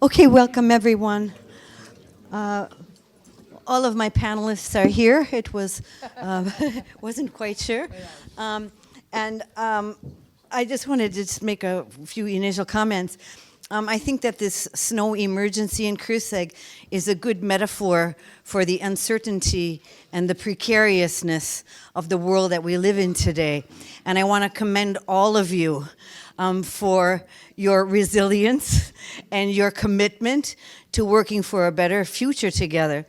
Okay, welcome everyone. All of my panelists are here. It was, wasn't quite sure. I just wanted to just make a few initial comments. I think that this snow emergency in Kőszeg is a good metaphor for the uncertainty and the precariousness of the world that we live in today. And I want to commend all of you for your resilience and your commitment to working for a better future together.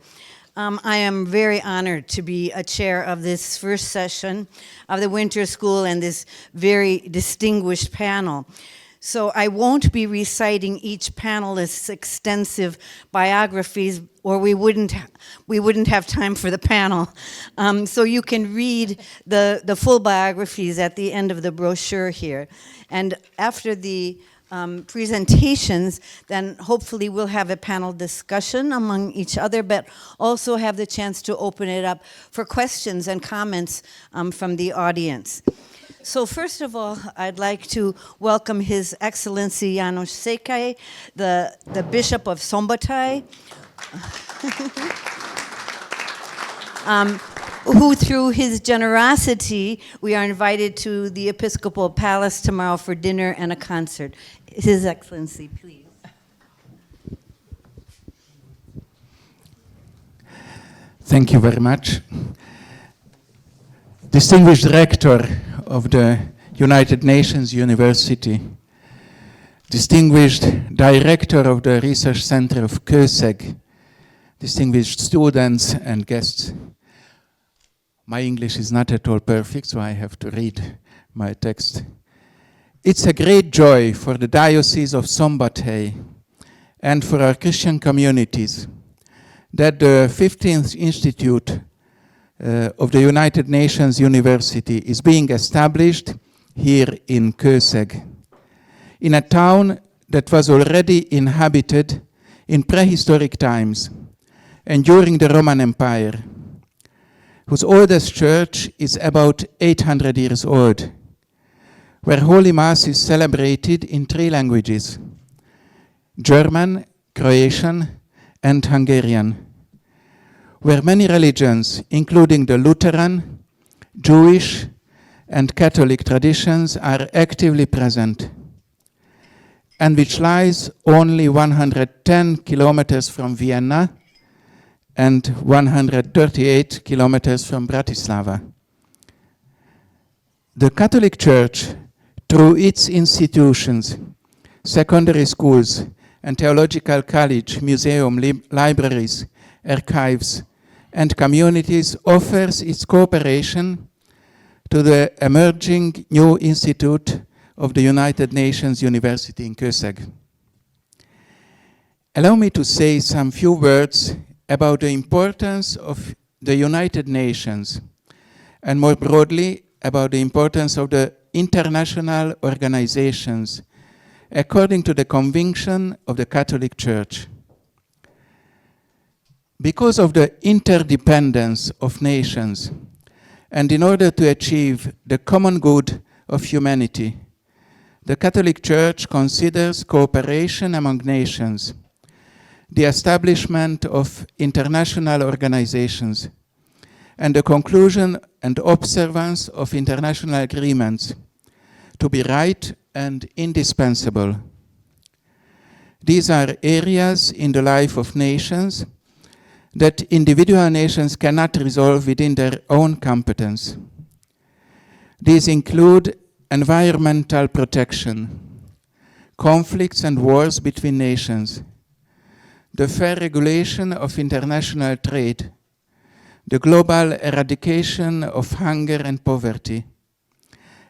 I am very honored to be a chair of this first session of the Winter School and this very distinguished panel. So I won't be reciting each panelist's extensive biographies, or we wouldn't have time for the panel. So you can read the full biographies at the end of the brochure here. And after the presentations, then hopefully we'll have a panel discussion among each other, but also have the chance to open it up for questions and comments from the audience. So first of all, I'd like to welcome His Excellency János Székely, the Bishop of Szombathely, who through his generosity, we are invited to the Episcopal Palace tomorrow for dinner and a concert. His Excellency, please. Thank you very much. Distinguished Rector of the United Nations University, distinguished Director of the Research Center of Kőszeg, distinguished students and guests. My English is not at all perfect, so I have to read my text. It's a great joy for the Diocese of Szombathely and for our Christian communities that the 15th Institute of the United Nations University is being established here in Kőszeg, in a town that was already inhabited in prehistoric times and during the Roman Empire, whose oldest church is about 800 years old, where Holy Mass is celebrated in 3 languages: German, Croatian, and Hungarian, where many religions, including the Lutheran, Jewish, and Catholic traditions, are actively present, and which lies only 110 kilometers from Vienna and 138 kilometers from Bratislava. The Catholic Church, through its institutions, secondary schools, and theological college, museum, libraries, archives, and communities, offers its cooperation to the emerging new Institute of the United Nations University in Kőszeg. Allow me to say some few words about the importance of the United Nations, and more broadly about the importance of the international organizations according to the conviction of the Catholic Church. Because of the interdependence of nations, and in order to achieve the common good of humanity, the Catholic Church considers cooperation among nations, the establishment of international organizations, and the conclusion and observance of international agreements to be right and indispensable. These are areas in the life of nations that individual nations cannot resolve within their own competence. These include environmental protection, conflicts and wars between nations, the fair regulation of international trade, the global eradication of hunger and poverty,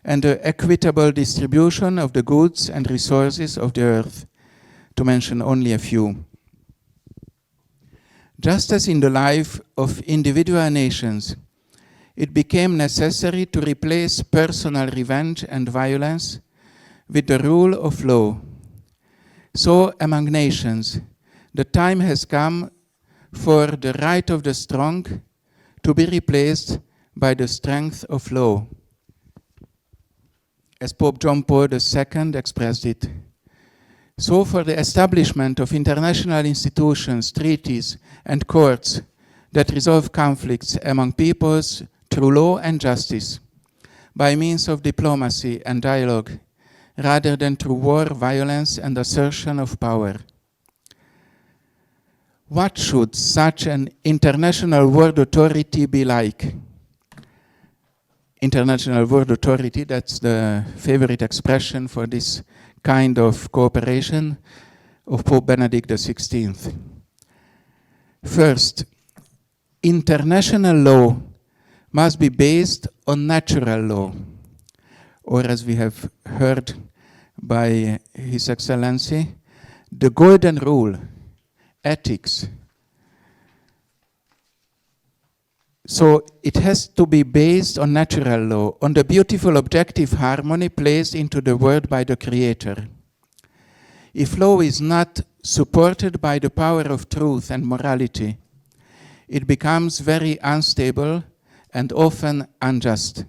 and the equitable distribution of the goods and resources of the earth, to mention only a few. Just as in the life of individual nations, it became necessary to replace personal revenge and violence with the rule of law. So among nations, the time has come for the right of the strong to be replaced by the strength of law. As Pope John Paul II expressed it, So for the establishment of international institutions, treaties, and courts that resolve conflicts among peoples through law and justice, by means of diplomacy and dialogue, rather than through war, violence, and assertion of power. What should such an international world authority be like? International world authority, that's the favorite expression for this kind of cooperation of Pope Benedict XVI. First, international law must be based on natural law, or as we have heard by His Excellency, the golden rule, ethics. So it has to be based on natural law, on the beautiful objective harmony placed into the world by the Creator. If law is not supported by the power of truth and morality, it becomes very unstable and often unjust.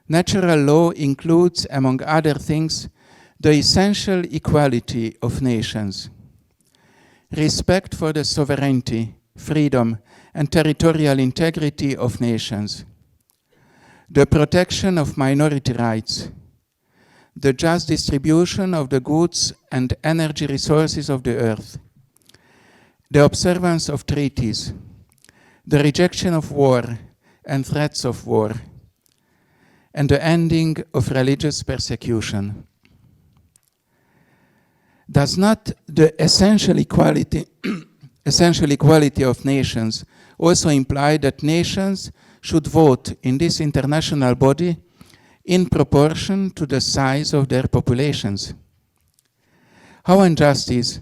Natural law includes, among other things, the essential equality of nations, respect for the sovereignty, freedom, and territorial integrity of nations, the protection of minority rights, the just distribution of the goods and energy resources of the earth, the observance of treaties, the rejection of war and threats of war, and the ending of religious persecution. Does not the essential equality of nations also imply that nations should vote in this international body in proportion to the size of their populations? How unjust is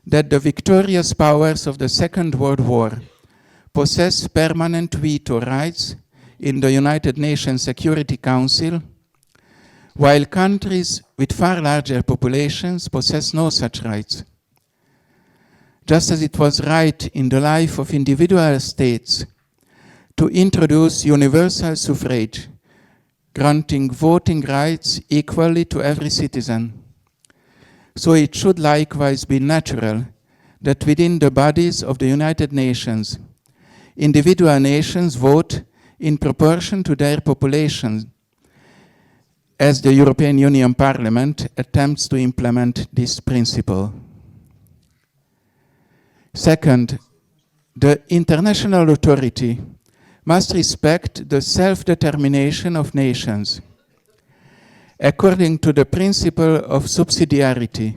that the victorious powers of the Second World War possess permanent veto rights in the United Nations Security Council, while countries with far larger populations possess no such rights. Just as it was right in the life of individual states to introduce universal suffrage, granting voting rights equally to every citizen, so it should likewise be natural that within the bodies of the United Nations, individual nations vote in proportion to their population, as the European Union Parliament attempts to implement this principle. Second, the international authority must respect the self-determination of nations. According to the principle of subsidiarity,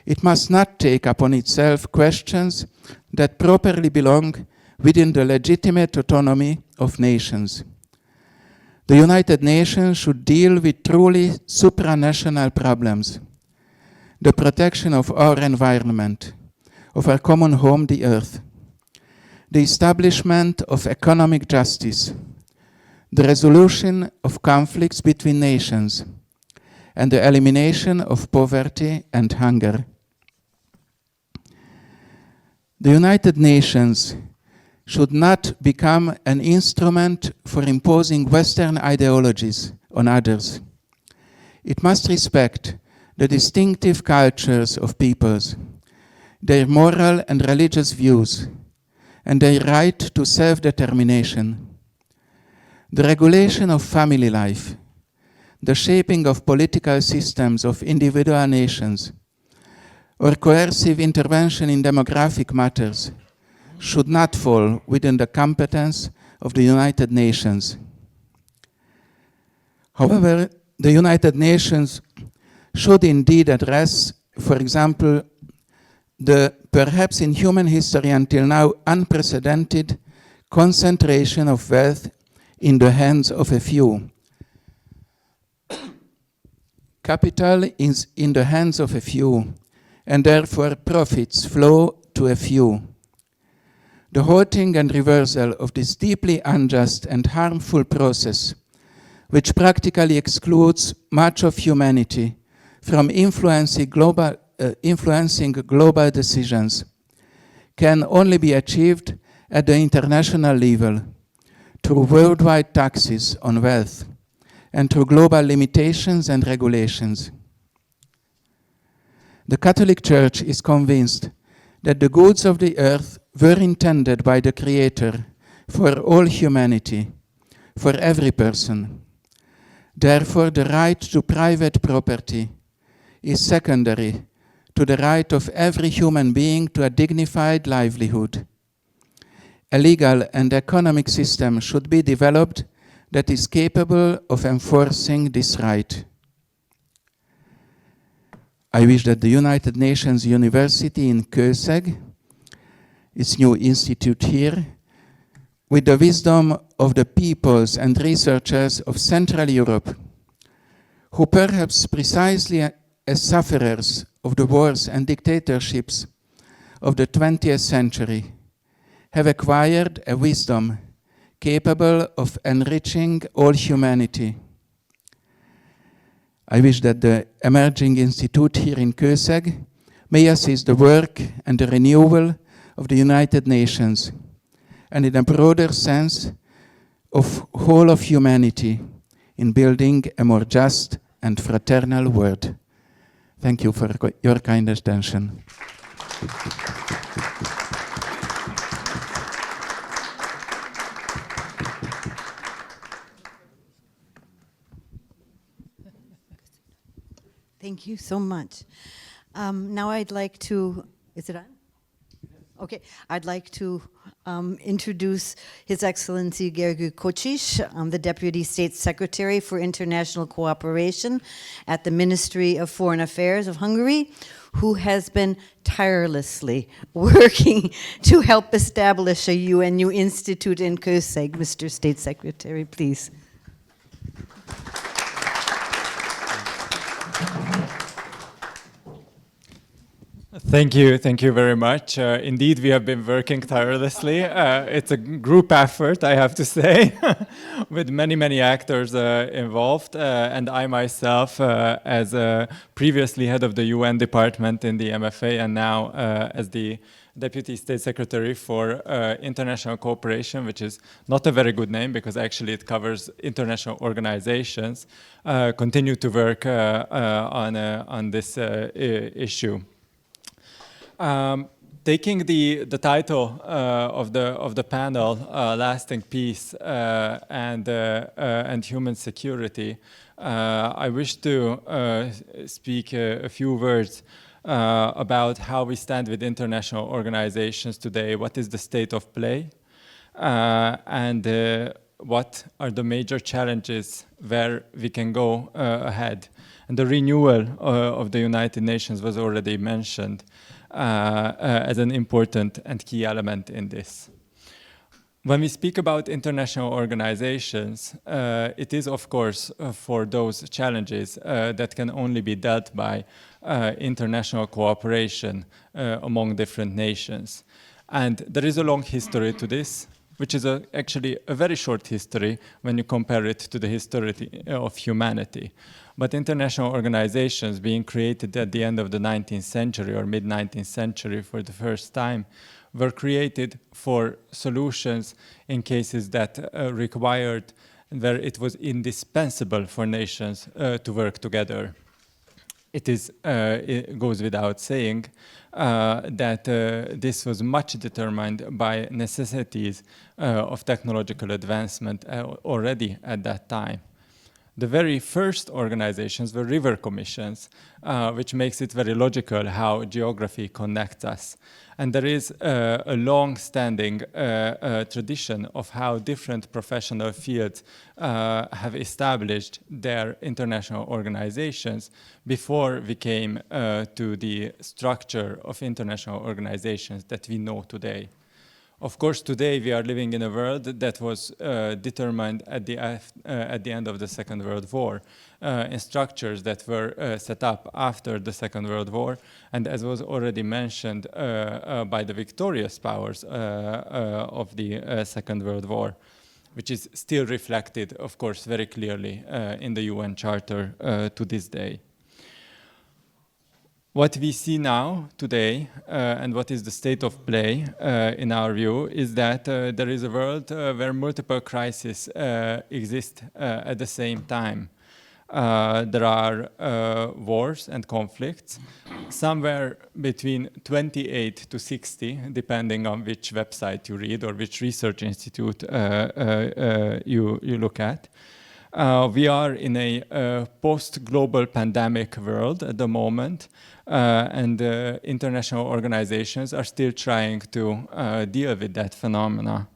it must not take upon itself questions that properly belong within the legitimate autonomy of nations. The United Nations should deal with truly supranational problems, the protection of our environment, of our common home, the earth, the establishment of economic justice, the resolution of conflicts between nations, and the elimination of poverty and hunger. The United Nations should not become an instrument for imposing Western ideologies on others. It must respect the distinctive cultures of peoples, their moral and religious views, and their right to self-determination. The regulation of family life, the shaping of political systems of individual nations, or coercive intervention in demographic matters should not fall within the competence of the United Nations. However, the United Nations should indeed address, for example, the perhaps in human history until now unprecedented concentration of wealth in the hands of a few. Capital is in the hands of a few, and therefore profits flow to a few. The halting and reversal of this deeply unjust and harmful process, which practically excludes much of humanity from influencing global decisions, can only be achieved at the international level through worldwide taxes on wealth and through global limitations and regulations. The Catholic Church is convinced that the goods of the earth were intended by the Creator for all humanity, for every person. Therefore, the right to private property is secondary to the right of every human being to a dignified livelihood. A legal and economic system should be developed that is capable of enforcing this right. I wish that the United Nations University in Kőszeg, its new institute here, with the wisdom of the peoples and researchers of Central Europe, who perhaps precisely as sufferers of the wars and dictatorships of the 20th century, have acquired a wisdom capable of enriching all humanity. I wish that the emerging institute here in Kőszeg may assist the work and the renewal of the United Nations, and in a broader sense of whole of humanity in building a more just and fraternal world. Thank you for your kind attention. Thank you so much. Now I'd like to, is it on? Okay, I'd like to introduce His Excellency Gergő Kocsis, the Deputy State Secretary for International Cooperation at the Ministry of Foreign Affairs of Hungary, who has been tirelessly working to help establish a UNU institute in Kőszeg. Mr. State Secretary, please. Thank you very much. Indeed, we have been working tirelessly. It's a group effort, I have to say, with many actors involved. And I myself, as previously head of the UN department in the MFA, and now as the Deputy State Secretary for International Cooperation, which is not a very good name because actually it covers international organizations, continue to work on this issue. Taking the title of the panel, "Lasting Peace and Human Security," I wish to speak a few words about how we stand with international organizations today. What is the state of play, and what are the major challenges where we can go ahead? And the renewal of the United Nations was already mentioned as an important and key element in this. When we speak about international organizations, it is of course for those challenges that can only be dealt by international cooperation among different nations. And there is a long history to this, which is actually a very short history when you compare it to the history of humanity. But international organizations being created at the end of the 19th century or mid-19th century for the first time were created for solutions in cases that required, where it was indispensable for nations to work together. It goes without saying that this was much determined by necessities of technological advancement already at that time. The very first organizations were river commissions, which makes it very logical how geography connects us. And there is a long-standing tradition of how different professional fields have established their international organizations before we came to the structure of international organizations that we know today. Of course, today we are living in a world that was determined at the end of the Second World War in structures that were set up after the Second World War, and as was already mentioned by the victorious powers of the Second World War, which is still reflected, of course, very clearly in the UN Charter to this day. What we see now, today, and what is the state of play, in our view, is that there is a world where multiple crises exist at the same time. there are wars and conflicts, somewhere between 28 to 60, depending on which website you read or which research institute you look at. We are in a post-global pandemic world at the moment, and international organizations are still trying to deal with that phenomena.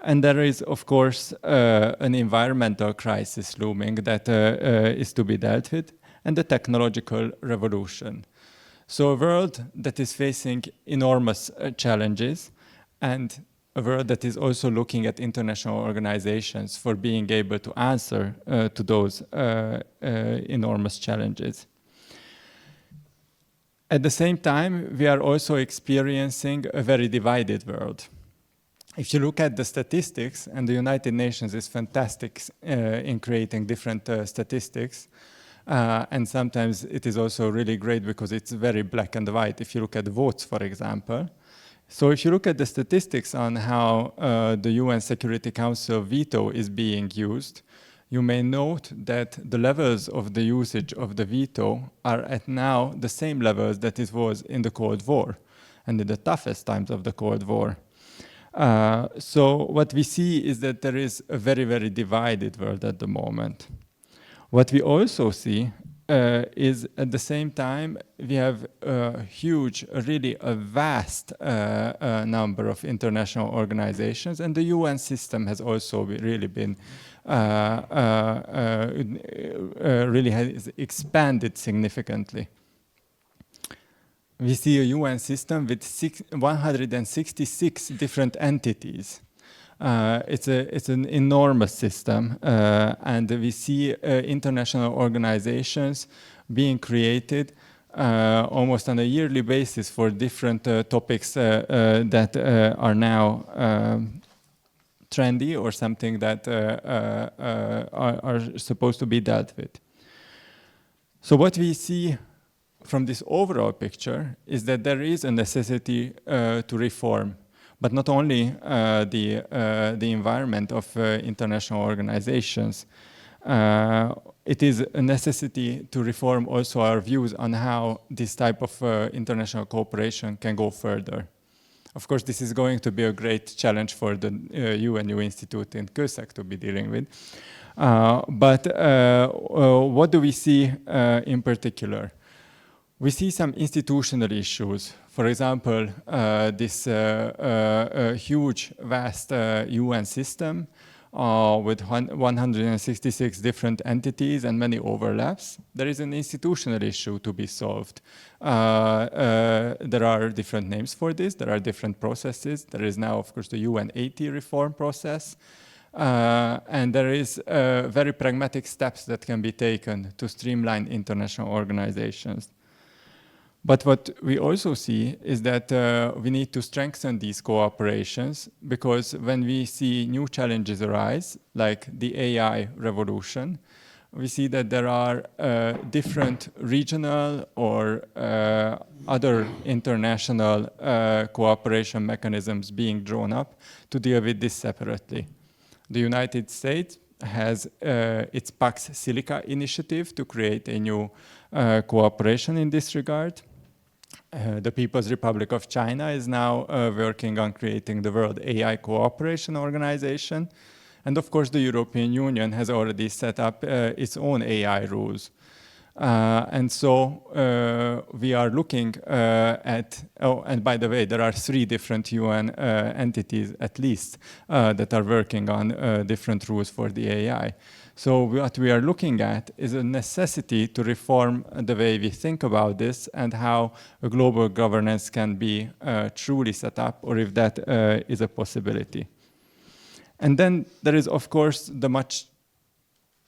And there is, of course, an environmental crisis looming that is to be dealt with, and the technological revolution. So a world that is facing enormous challenges, and a world that is also looking at international organizations for being able to answer to those enormous challenges. At the same time, we are also experiencing a very divided world. If you look at the statistics, and the United Nations is fantastic in creating different statistics, and sometimes it is also really great because it's very black and white. If you look at votes, for example. So if you look at the statistics on how the UN Security Council veto is being used, you may note that the levels of the usage of the veto are at now the same levels that it was in the Cold War and in the toughest times of the Cold War. So what we see is that there is a very, very divided world at the moment. What we also see is at the same time we have a huge, really a vast number of international organizations, and the UN system has also really been really has expanded significantly. We see a UN system with 166 different entities. It's an enormous system, and we see international organizations being created almost on a yearly basis for different topics that are now trendy or something that are supposed to be dealt with. So what we see from this overall picture is that there is a necessity to reform, but not only the environment of international organizations. It is a necessity to reform also our views on how this type of international cooperation can go further. Of course, this is going to be a great challenge for the UNU Institute in Kőszeg to be dealing with. But what do we see in particular? We see some institutional issues. For example, this huge, vast UN system with 166 different entities and many overlaps. There is an institutional issue to be solved. There are different names for this. There are different processes. There is now, of course, the UN80 reform process. And there is very pragmatic steps that can be taken to streamline international organizations. But what we also see is that we need to strengthen these cooperations, because when we see new challenges arise, like the AI revolution, we see that there are different regional or other international cooperation mechanisms being drawn up to deal with this separately. The United States has its Pax Silica initiative to create a new cooperation in this regard. The People's Republic of China is now working on creating the World AI Cooperation Organization. And of course, the European Union has already set up its own AI rules. And so we are looking at, and by the way, there are 3 different UN entities at least that are working on different rules for the AI. So what we are looking at is a necessity to reform the way we think about this and how a global governance can be truly set up, or if that is a possibility. And then there is, of course, the much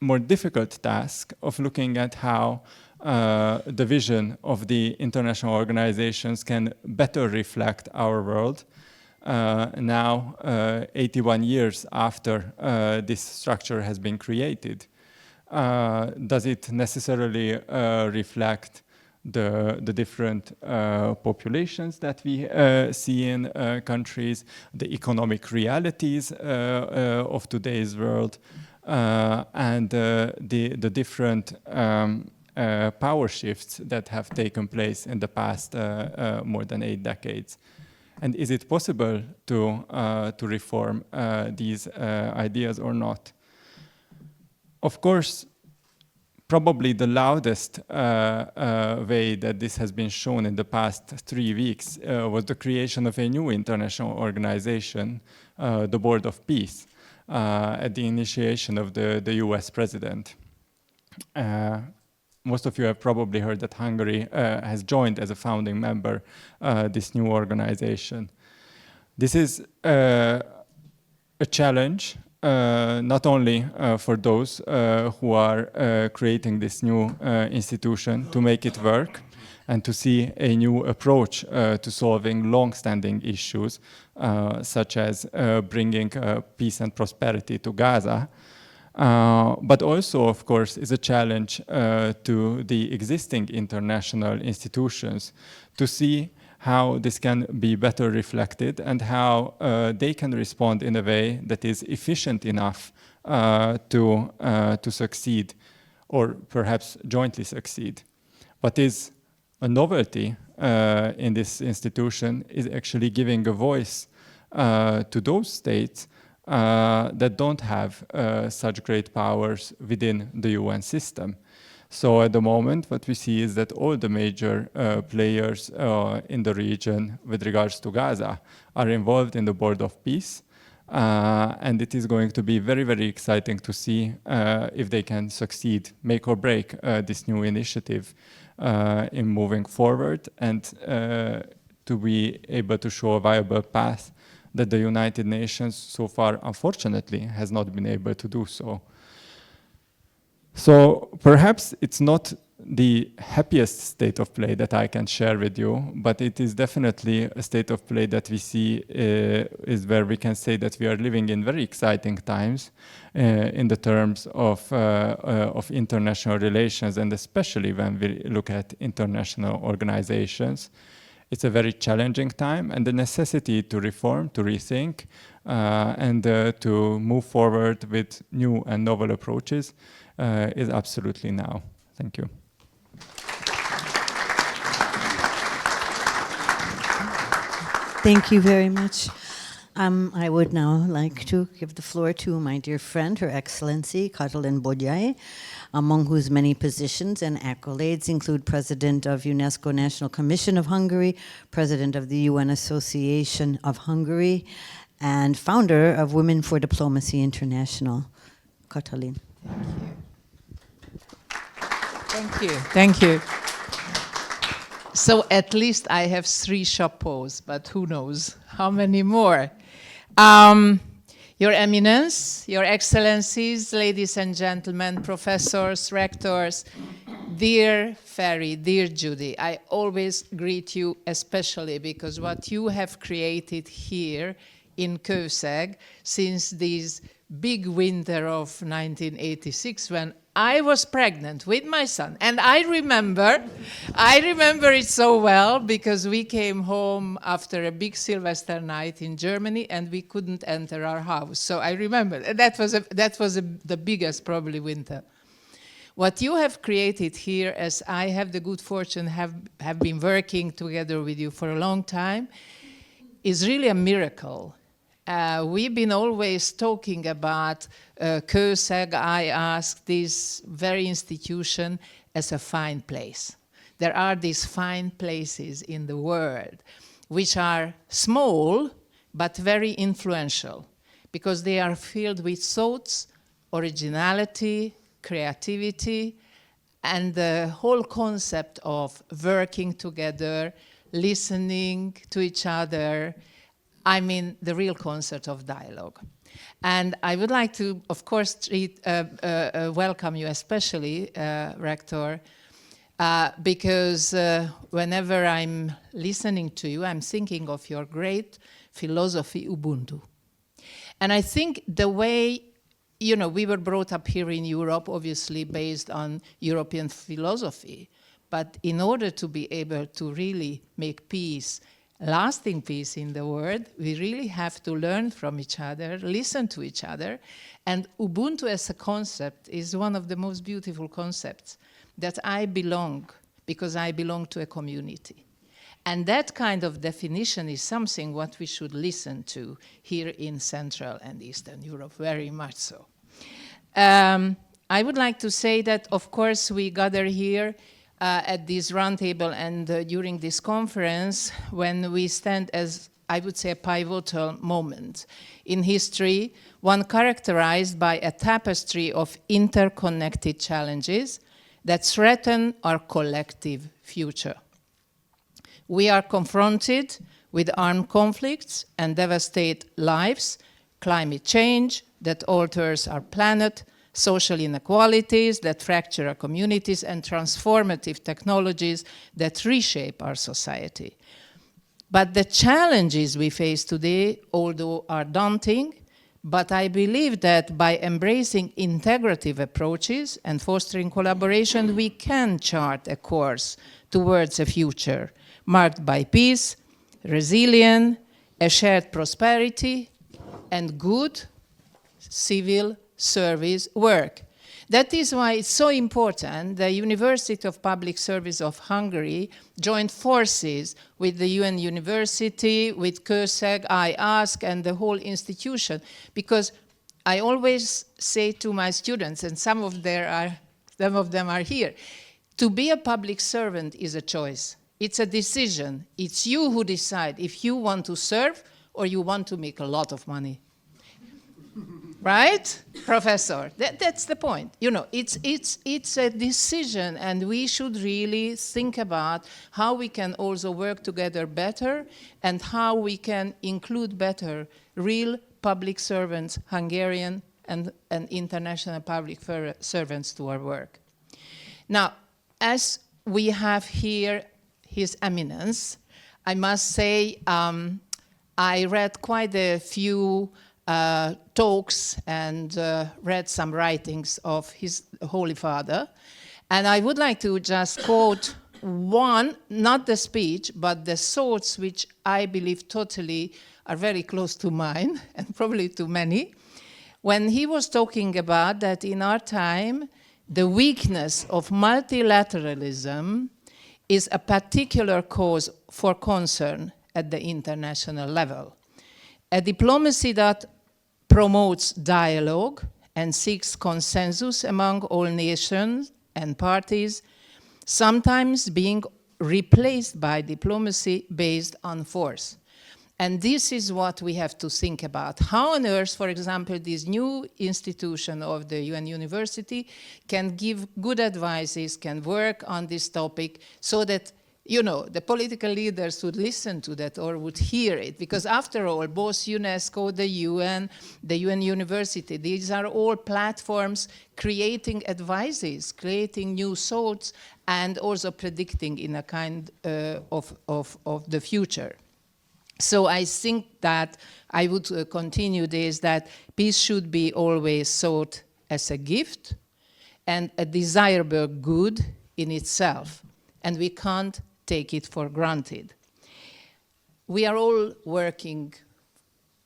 more difficult task of looking at how the vision of the international organizations can better reflect our world. Now, 81 years after this structure has been created. Does it necessarily reflect the different populations that we see in countries, the economic realities of today's world? and the different power shifts that have taken place in the past more than 8 decades. And is it possible to reform these ideas or not? Of course, probably the loudest way that this has been shown in the past 3 weeks was the creation of a new international organization, the Board of Peace, at the initiation of the US president. Most of you have probably heard that Hungary has joined as a founding member this new organization. This is a challenge, not only for those who are creating this new institution to make it work and to see a new approach to solving long-standing issues, such as bringing peace and prosperity to Gaza, but also, of course, is a challenge to the existing international institutions to see how this can be better reflected and how they can respond in a way that is efficient enough to succeed, or perhaps jointly succeed. What is a novelty in this institution is actually giving a voice to those states that don't have such great powers within the UN system. So at the moment, what we see is that all the major players in the region with regards to Gaza are involved in the Board of Peace. And it is going to be very, very exciting to see if they can succeed, make or break this new initiative in moving forward, and to be able to show a viable path that the United Nations so far, unfortunately, has not been able to do so. So perhaps it's not the happiest state of play that I can share with you, but it is definitely a state of play that we see is where we can say that we are living in very exciting times in the terms of international relations, and especially when we look at international organizations. It's a very challenging time, and the necessity to reform, to rethink, and to move forward with new and novel approaches is absolutely now. Thank you. Thank you very much. I would now like to give the floor to my dear friend, Her Excellency Katalin Bogyay, among whose many positions and accolades include President of UNESCO National Commission of Hungary, President of the UN Association of Hungary, and founder of Women for Diplomacy International. Katalin. Thank you. Thank you. So at least I have 3 chapeaus, but who knows how many more. Your Eminence, Your Excellencies, ladies and gentlemen, professors, rectors, dear Ferry, dear Judy, I always greet you especially because what you have created here in Kőszeg since this big winter of 1986 when I was pregnant with my son. And I remember it so well because we came home after a big Sylvester night in Germany and we couldn't enter our house. So I remember that was the biggest probably winter. What you have created here, as I have the good fortune have been working together with you for a long time, is really a miracle. We've been always talking about Kőszeg, iASK, this very institution, as a fine place. There are these fine places in the world which are small but very influential because they are filled with thoughts, originality, creativity, and the whole concept of working together, listening to each other. I mean, the real concept of dialogue. And I would like to, of course, welcome you especially, Rector, because whenever I'm listening to you, I'm thinking of your great philosophy, Ubuntu. And I think the way, you know, we were brought up here in Europe, obviously based on European philosophy, but in order to be able to really make peace lasting peace in the world, we really have to learn from each other, listen to each other. And Ubuntu as a concept is one of the most beautiful concepts, that I belong because I belong to a community. And that kind of definition is something what we should listen to here in Central and Eastern Europe, very much so. I would like to say that, of course, we gather here at this roundtable and during this conference when we stand as, I would say, a pivotal moment in history, one characterized by a tapestry of interconnected challenges that threaten our collective future. We are confronted with armed conflicts and devastate lives, climate change that alters our planet, social inequalities that fracture our communities, and transformative technologies that reshape our society. But the challenges we face today, although are daunting, but I believe that by embracing integrative approaches and fostering collaboration, we can chart a course towards a future marked by peace, resilience, a shared prosperity, and good civil service work. That is why it's so important the University of Public Service of Hungary joined forces with the UN University, with CÖSEG, iASK, and the whole institution, because I always say to my students, and some of them are here, to be a public servant is a choice. It's a decision. It's you who decide if you want to serve or you want to make a lot of money. Right, Professor? That's the point. You know, it's a decision, and we should really think about how we can also work together better and how we can include better real public servants, Hungarian and international public servants to our work. Now, as we have here His Eminence, I must say I read quite a few talks and read some writings of his Holy Father. And I would like to just quote one, not the speech, but the thoughts which I believe totally are very close to mine, and probably to many, when he was talking about that in our time, the weakness of multilateralism is a particular cause for concern at the international level. A diplomacy that promotes dialogue and seeks consensus among all nations and parties, sometimes being replaced by diplomacy based on force. And this is what we have to think about. How on earth, for example, this new institution of the UN University can give good advices, can work on this topic so that, you know, the political leaders would listen to that or would hear it. Because after all, both UNESCO, the UN University, these are all platforms creating advices, creating new thoughts, and also predicting in a kind of the future. So I think that I would continue this, that peace should be always thought as a gift and a desirable good in itself, and we can't take it for granted. We are all working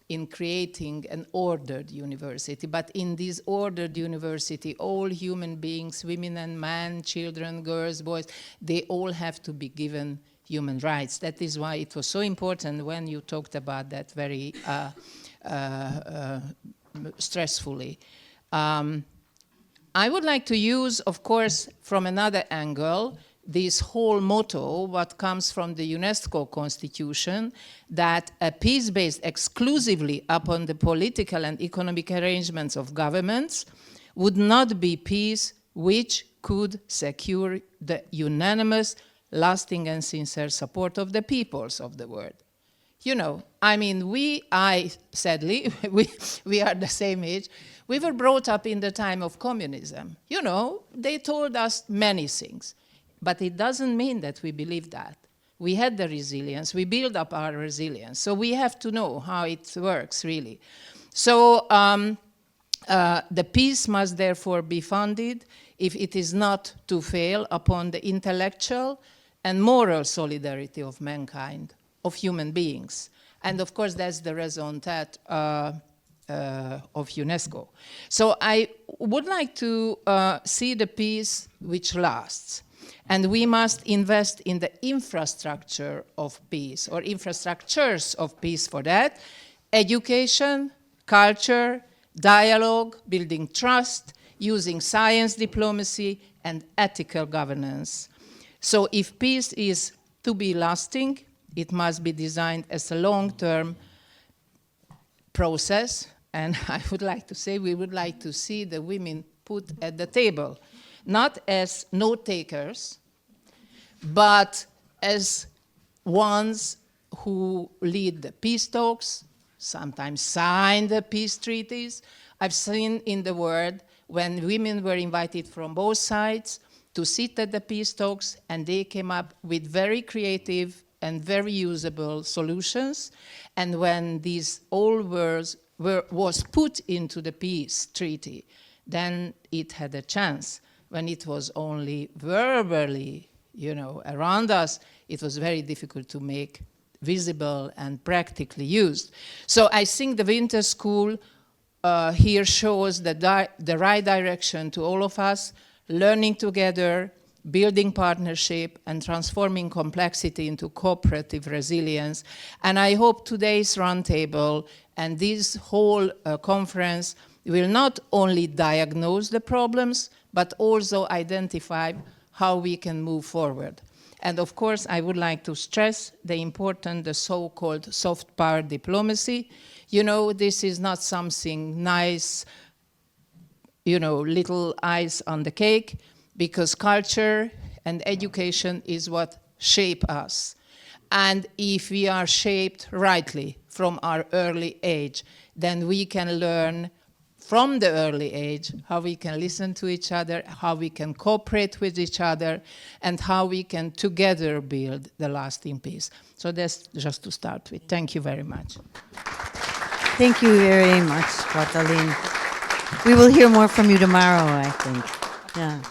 in creating an ordered university, but in this ordered university, all human beings, women and men, children, girls, boys, they all have to be given human rights. That is why it was so important when you talked about that very stressfully. I would like to use, of course, from another angle, this whole motto, what comes from the UNESCO Constitution, that a peace based exclusively upon the political and economic arrangements of governments would not be peace which could secure the unanimous, lasting and sincere support of the peoples of the world. You know, I mean, sadly, we are the same age. We were brought up in the time of communism. You know, they told us many things, but it doesn't mean that we believe that. We had the resilience, we build up our resilience, so we have to know how it works, really. So the peace must therefore be founded, if it is not to fail, upon the intellectual and moral solidarity of mankind. of human beings. And of course, that's the raison d'etre of UNESCO. So I would like to see the peace which lasts. And we must invest in the infrastructure of peace, or infrastructures of peace for that. Education, culture, dialogue, building trust, using science diplomacy, and ethical governance. So if peace is to be lasting, it must be designed as a long-term process. And I would like to say we would like to see the women put at the table, not as note-takers, but as ones who lead the peace talks, sometimes sign the peace treaties. I've seen in the world when women were invited from both sides to sit at the peace talks, and they came up with very creative and very usable solutions. And when these all words was put into the peace treaty, then it had a chance. When it was only verbally, around us, it was very difficult to make visible and practically used. So I think the winter school here shows the right direction to all of us, learning together, building partnership, and transforming complexity into cooperative resilience. And I hope today's roundtable and this whole conference will not only diagnose the problems, but also identify how we can move forward. And of course, I would like to stress the so-called soft power diplomacy. This is not something nice, little ice on the cake, because culture and education is what shape us. And if we are shaped rightly from our early age, then we can learn from the early age how we can listen to each other, how we can cooperate with each other, and how we can together build the lasting peace. So that's just to start with. Thank you very much. Thank you very much, Katalin. We will hear more from you tomorrow, I think. Yeah.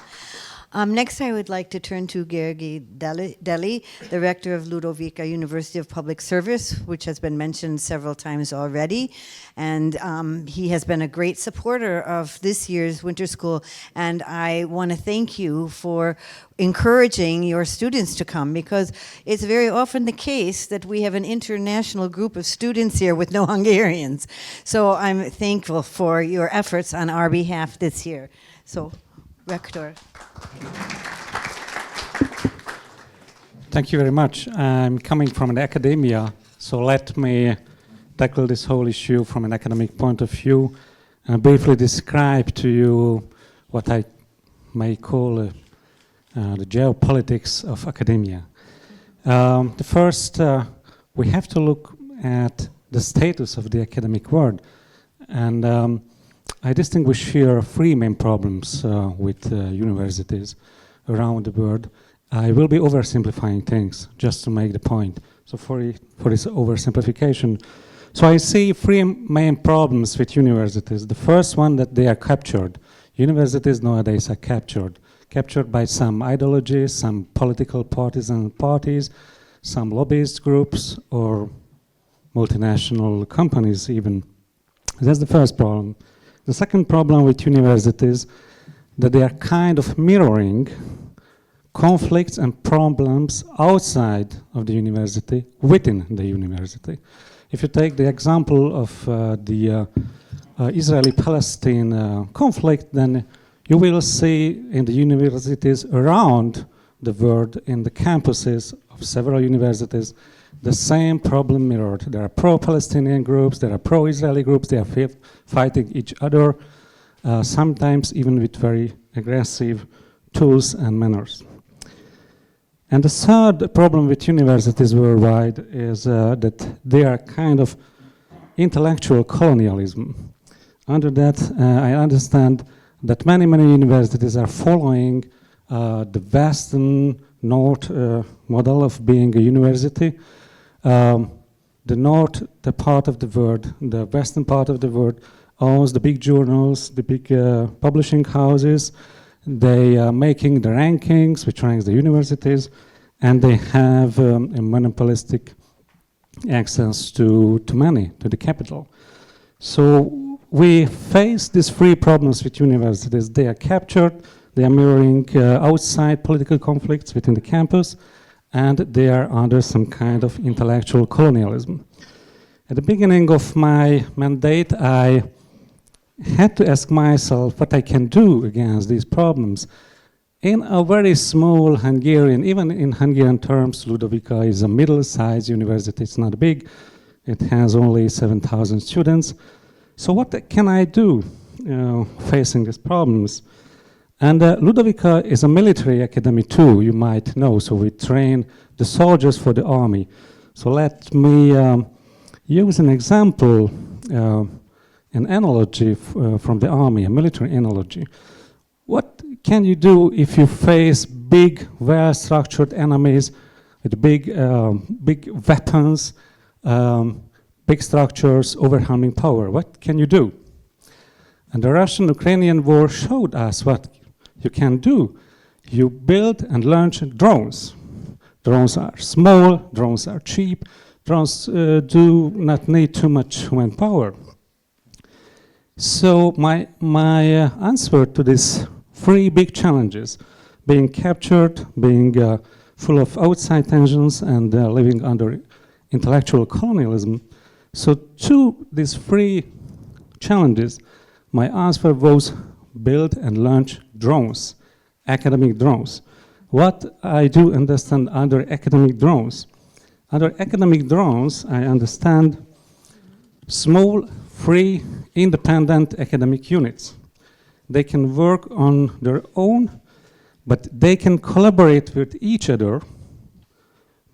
Next, I would like to turn to Gergely Deli, the rector of Ludovika University of Public Service, which has been mentioned several times already. And he has been a great supporter of this year's winter school. And I want to thank you for encouraging your students to come, because it's very often the case that we have an international group of students here with no Hungarians. So I'm thankful for your efforts on our behalf this year. So, Rector. Thank you very much. I'm coming from an academia, so let me tackle this whole issue from an academic point of view and briefly describe to you what I may call the geopolitics of academia. The first, we have to look at the status of the academic world, and I distinguish here three main problems with universities around the world. I will be oversimplifying things just to make the point. So for this oversimplification, so I see three main problems with universities. The first one, that they are captured. Universities nowadays are captured by some ideologies, some political partisan parties, some lobbyist groups, or multinational companies even. That's the first problem. The second problem with universities, that they are kind of mirroring conflicts and problems outside of the university, within the university. If you take the example of the Israeli-Palestine conflict, then you will see in the universities around the world, in the campuses of several universities, the same problem mirrored. There are pro-Palestinian groups, there are pro-Israeli groups, they are fighting each other, sometimes even with very aggressive tools and manners. And the third problem with universities worldwide is that they are kind of intellectual colonialism. Under that, I understand that many universities are following the Western North model of being a university. The North, the part of the world, the Western part of the world, owns the big journals, the big publishing houses. They are making the rankings, which ranks the universities, and they have a monopolistic access to money, to the capital. So we face these three problems with universities. They are captured, they are mirroring outside political conflicts within the campus, and they are under some kind of intellectual colonialism. At the beginning of my mandate, I had to ask myself what I can do against these problems. In a very small Hungarian, even in Hungarian terms, Ludovika is a middle-sized university. It's not big. It has only 7,000 students. So what can I do facing these problems? And Ludovika is a military academy too, you might know. So we train the soldiers for the army. So let me use an example, an analogy from the army, a military analogy. What can you do if you face big, well-structured enemies with big weapons, big structures, overwhelming power? What can you do? And the Russian-Ukrainian war showed us what you can do. You build and launch drones. Drones are small, drones are cheap, drones do not need too much human power. So my answer to these three big challenges, being captured, being full of outside tensions, and living under intellectual colonialism. So to these three challenges, my answer was build and launch drones, academic drones. What I do understand under academic drones? Under academic drones, I understand small, free, independent academic units. They can work on their own, but they can collaborate with each other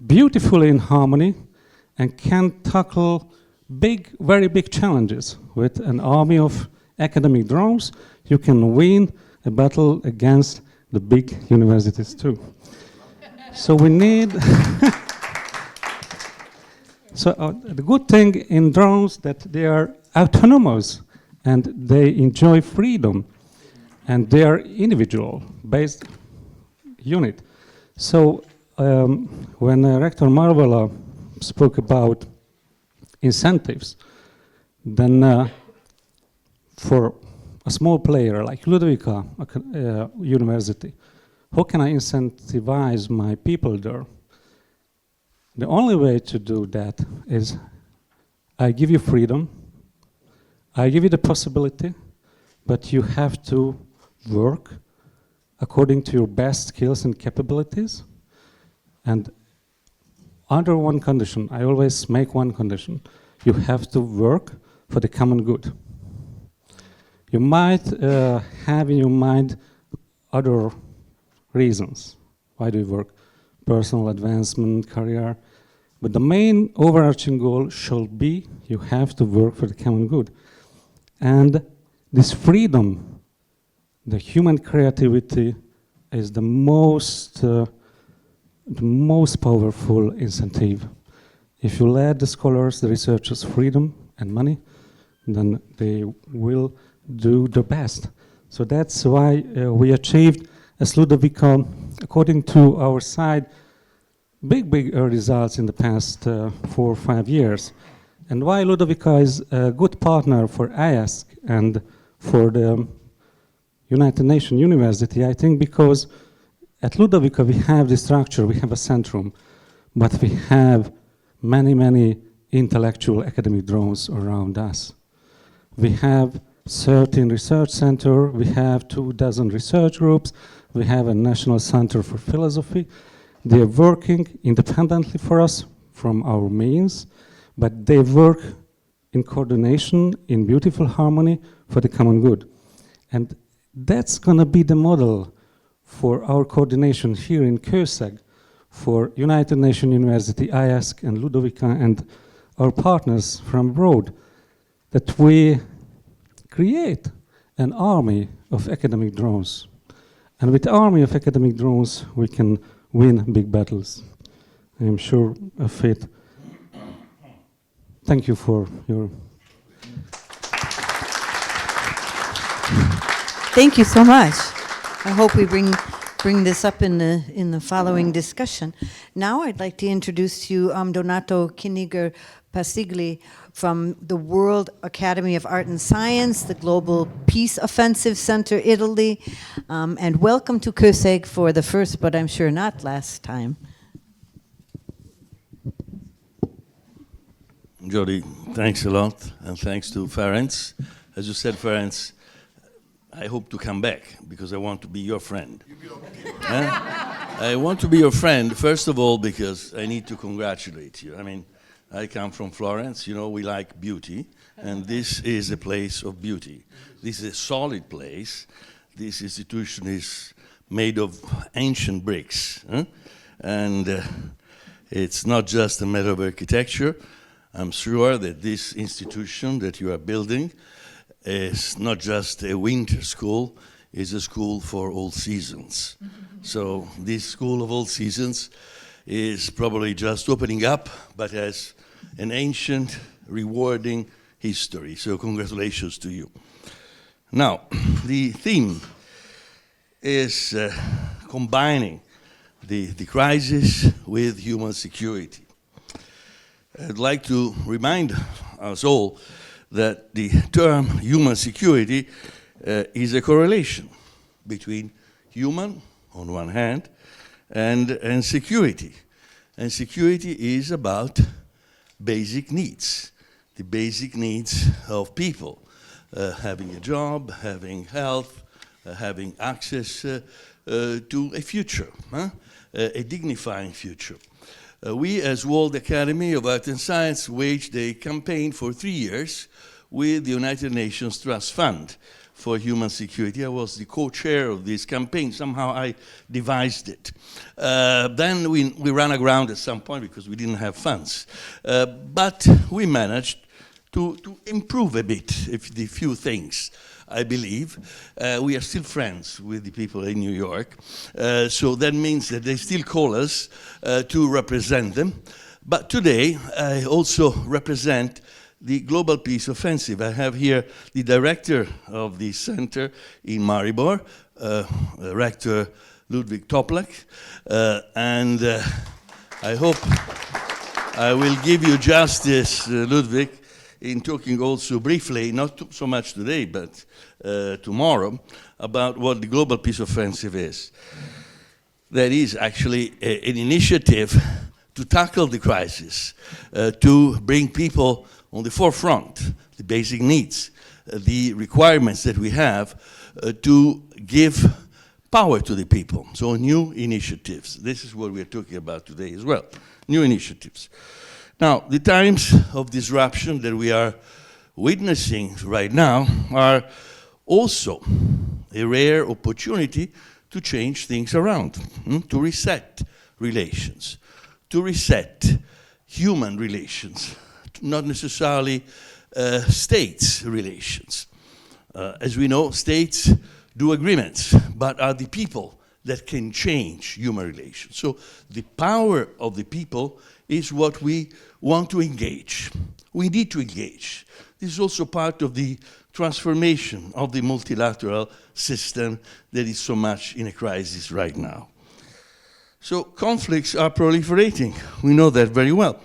beautifully in harmony and can tackle big, very big challenges. With an army of academic drones, you can win a battle against the big universities too. So we need... So the good thing in drones that they are autonomous and they enjoy freedom and they are individual-based unit. So when Rector Marvela spoke about incentives, then for a small player like Ludovika University, how can I incentivize my people there? The only way to do that is I give you freedom, I give you the possibility, but you have to work according to your best skills and capabilities. And under one condition, I always make one condition, you have to work for the common good. You might have in your mind other reasons. Why do you work? Personal advancement, career. But the main overarching goal should be you have to work for the common good. And this freedom, the human creativity, is the most powerful incentive. If you let the scholars, the researchers freedom and money, then they will do the best. So that's why we achieved, as Ludovika, according to our side, big results in the past 4 or 5 years. And why Ludovika is a good partner for iASK and for the United Nations University, I think because at Ludovika we have the structure, we have a centrum, but we have many intellectual academic drones around us. We have 13 research centers, we have 24 research groups, we have a National Center for Philosophy. They are working independently for us from our means, but they work in coordination, in beautiful harmony for the common good. And that's going to be the model for our coordination here in Kőszeg, for United Nations University, iASK and Ludovika and our partners from abroad, that we create an army of academic drones. And with the army of academic drones, we can win big battles. I am sure of it. Thank you for your... Thank you so much. I hope we bring bring this up in the following discussion. Now I'd like to introduce to you Donato Kiniger-Passigli from the World Academy of Art and Science, the Global Peace Offensive Center, Italy, and welcome to COSEG for the first, but I'm sure not last time. Jody, thanks a lot, and thanks to Ferenc. As you said, Ferenc, I hope to come back, because I want to be your friend. I want to be your friend, first of all, because I need to congratulate you. I mean, I come from Florence, you know, we like beauty, and this is a place of beauty. This is a solid place. This institution is made of ancient bricks, and it's not just a matter of architecture. I'm sure that this institution that you are building is not just a winter school, it's a school for all seasons. So this school of all seasons is probably just opening up, but has an ancient, rewarding history. So congratulations to you. Now, the theme is combining the crisis with human security. I'd like to remind us all that the term human security is a correlation between human, on one hand, and security. And security is about basic needs, the basic needs of people, having a job, having health, having access to a future, a dignifying future. We, as World Academy of Art and Science, waged a campaign for 3 years with the United Nations Trust Fund for Human Security. I was the co-chair of this campaign. Somehow I devised it. Then we ran aground at some point because we didn't have funds. But we managed to improve a bit the few things. I believe. We are still friends with the people in New York. So that means that they still call us to represent them. But today, I also represent the Global Peace Offensive. I have here the director of the center in Maribor, Rector Ludwig Toplak. And I hope I will give you justice, Ludwig, in talking also briefly, not so much today, but tomorrow, about what the Global Peace Offensive is. That is actually an initiative to tackle the crisis, to bring people on the forefront, the basic needs, the requirements that we have to give power to the people. So new initiatives. This is what we're talking about today as well, new initiatives. Now, the times of disruption that we are witnessing right now are also a rare opportunity to change things around, to reset relations, to reset human relations, not necessarily states' relations. As we know, states do agreements, but are the people that can change human relations. So the power of the people is what we want to engage. We need to engage. This is also part of the transformation of the multilateral system that is so much in a crisis right now. So conflicts are proliferating. We know that very well.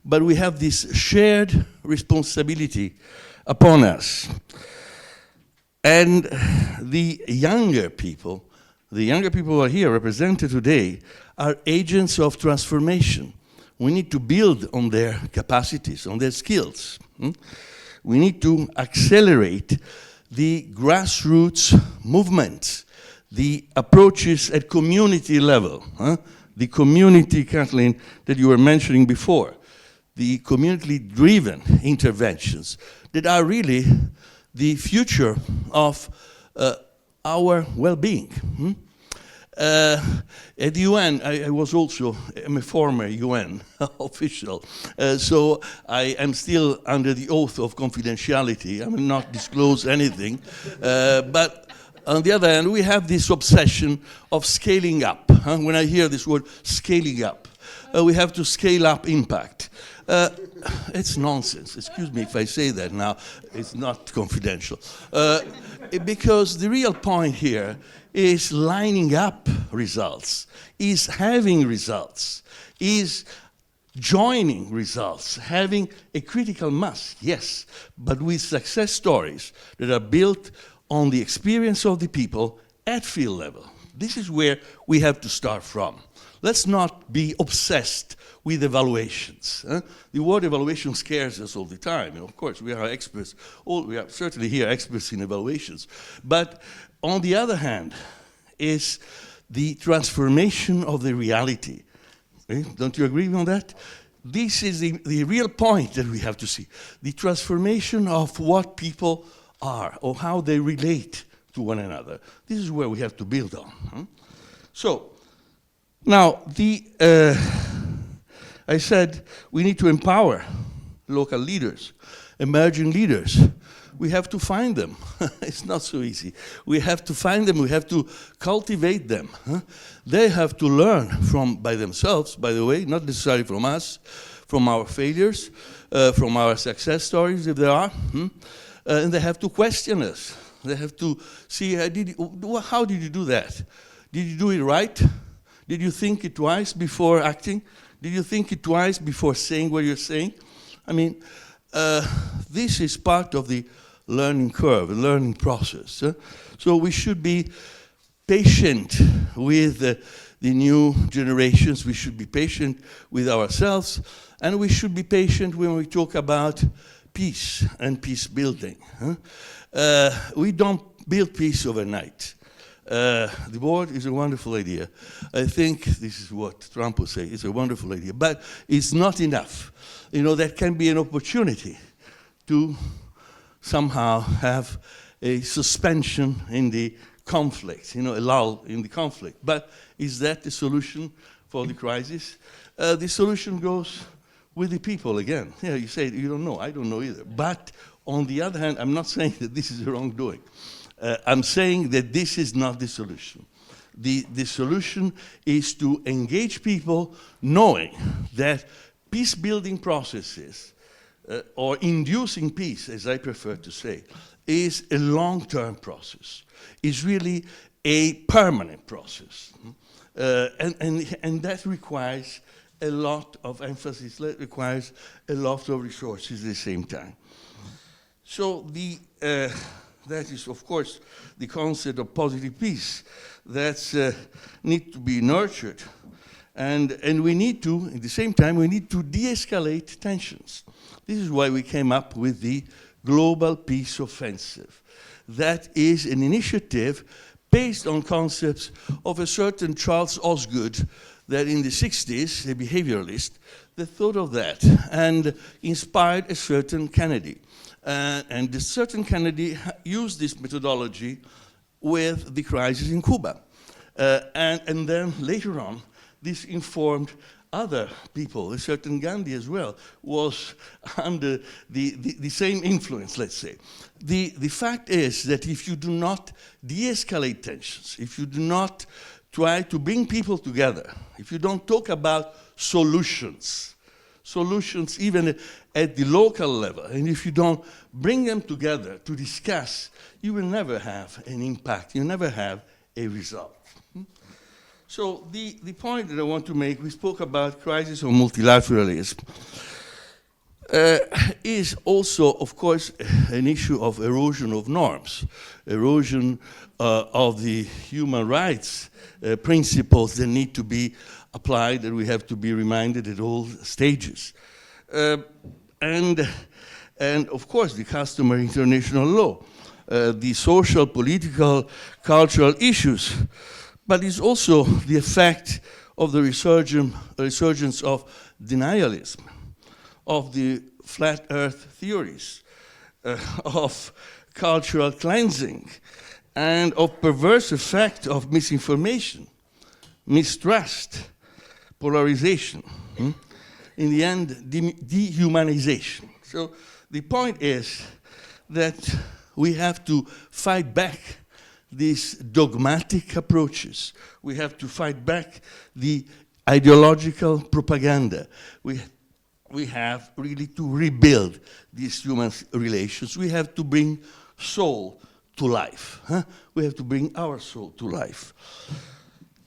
But we have this shared responsibility upon us. And the younger people who are here represented today are agents of transformation. We need to build on their capacities, on their skills. We need to accelerate the grassroots movements, the approaches at community level, the community, Katalin, that you were mentioning before, the community-driven interventions that are really the future of our well-being. At the UN, I was also, I'm a former UN official, so I am still under the oath of confidentiality. I will not disclose anything, but on the other hand, we have this obsession of scaling up. When I hear this word, scaling up, we have to scale up impact. It's nonsense. Excuse me if I say that now. It's not confidential. Because the real point here is lining up results, is having results, is joining results, having a critical mass, yes, but with success stories that are built on the experience of the people at field level. This is where we have to start from. Let's not be obsessed with evaluations. The word evaluation scares us all the time. And of course, we are experts. We are certainly here experts in evaluations. But on the other hand, is the transformation of the reality. Don't you agree on that? This is the real point that we have to see. The transformation of what people are, or how they relate to one another. This is where we have to build on. So, now, I said we need to empower local leaders, emerging leaders. We have to find them. It's not so easy. We have to find them, we have to cultivate them. They have to learn by themselves, by the way, not necessarily from us, from our failures, from our success stories, if there are. And they have to question us. They have to see, how did you do that? Did you do it right? Did you think it twice before acting? Did you think it twice before saying what you're saying? I mean, this is part of the learning curve, the learning process. So we should be patient with the new generations. We should be patient with ourselves. And we should be patient when we talk about peace and peace building. We don't build peace overnight. The board is a wonderful idea. I think this is what Trump would say. It's a wonderful idea, but it's not enough. You know, that can be an opportunity to somehow have a suspension in the conflict, you know, a lull in the conflict. But is that the solution for the crisis? The solution goes with the people again. Yeah, you say you don't know. I don't know either. But on the other hand, I'm not saying that this is wrongdoing. I'm saying that this is not the solution. The solution is to engage people knowing that peace-building processes, or inducing peace, as I prefer to say, is a long-term process, is really a permanent process. And that requires a lot of emphasis, that requires a lot of resources at the same time. So that is, of course, the concept of positive peace that need to be nurtured. And we need to, at the same time, we need to de-escalate tensions. This is why we came up with the Global Peace Offensive. That is an initiative based on concepts of a certain Charles Osgood that in the 60s, a behavioralist, that thought of that and inspired a certain Kennedy. And a certain Kennedy used this methodology with the crisis in Cuba. And then later on, this informed other people. A certain Gandhi as well was under the same influence, let's say. The fact is that if you do not de-escalate tensions, if you do not try to bring people together, if you don't talk about solutions even at the local level, and if you don't bring them together to discuss, you will never have an impact, you never have a result. So the point that I want to make, we spoke about crisis of multilateralism, is also, of course, an issue of erosion of norms, erosion of the human rights principles that need to be applied, that we have to be reminded at all stages. And of course, the customary international law, the social, political, cultural issues, but it's also the effect of the resurgence of denialism, of the flat earth theories, of cultural cleansing, and of perverse effect of misinformation, mistrust, polarization, in the end, dehumanization. So the point is that we have to fight back these dogmatic approaches. We have to fight back the ideological propaganda. We we have really to rebuild these human relations. We have to bring soul to life. We have to bring our soul to life.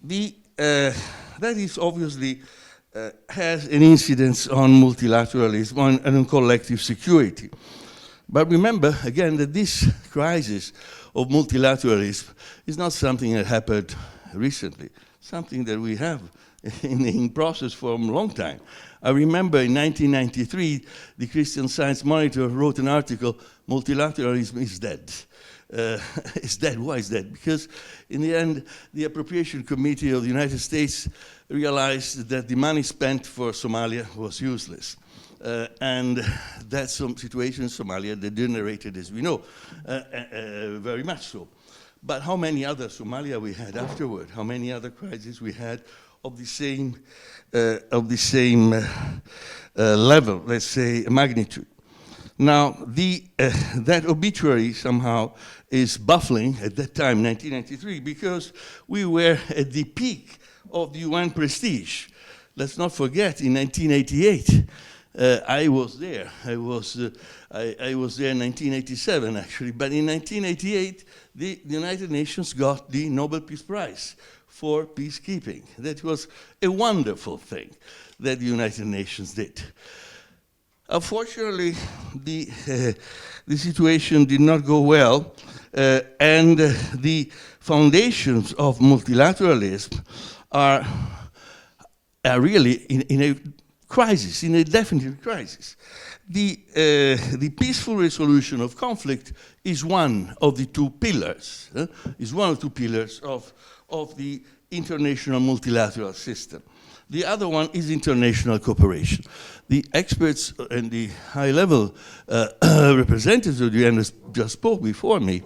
That is obviously has an incidence on multilateralism and on collective security. But remember, again, that this crisis of multilateralism is not something that happened recently, something that we have in process for a long time. I remember in 1993, the Christian Science Monitor wrote an article, "Multilateralism is dead." It's dead. Why is that? Because in the end, the Appropriation Committee of the United States realized that the money spent for Somalia was useless. And that's some situation in Somalia that degenerated, as we know, very much so. But how many other Somalia we had afterward? How many other crises we had of the same level, let's say, magnitude? Now, that obituary somehow is baffling at that time, 1993, because we were at the peak of the UN prestige. Let's not forget, in 1988, I was there. I was there in 1987, actually. But in 1988, the United Nations got the Nobel Peace Prize for peacekeeping. That was a wonderful thing that the United Nations did. Unfortunately, the situation did not go well, and the foundations of multilateralism are really in a crisis, in a definite crisis. The peaceful resolution of conflict is one of the two pillars, of the international multilateral system. The other one is international cooperation. The experts and the high-level representatives of the UN just spoke before me,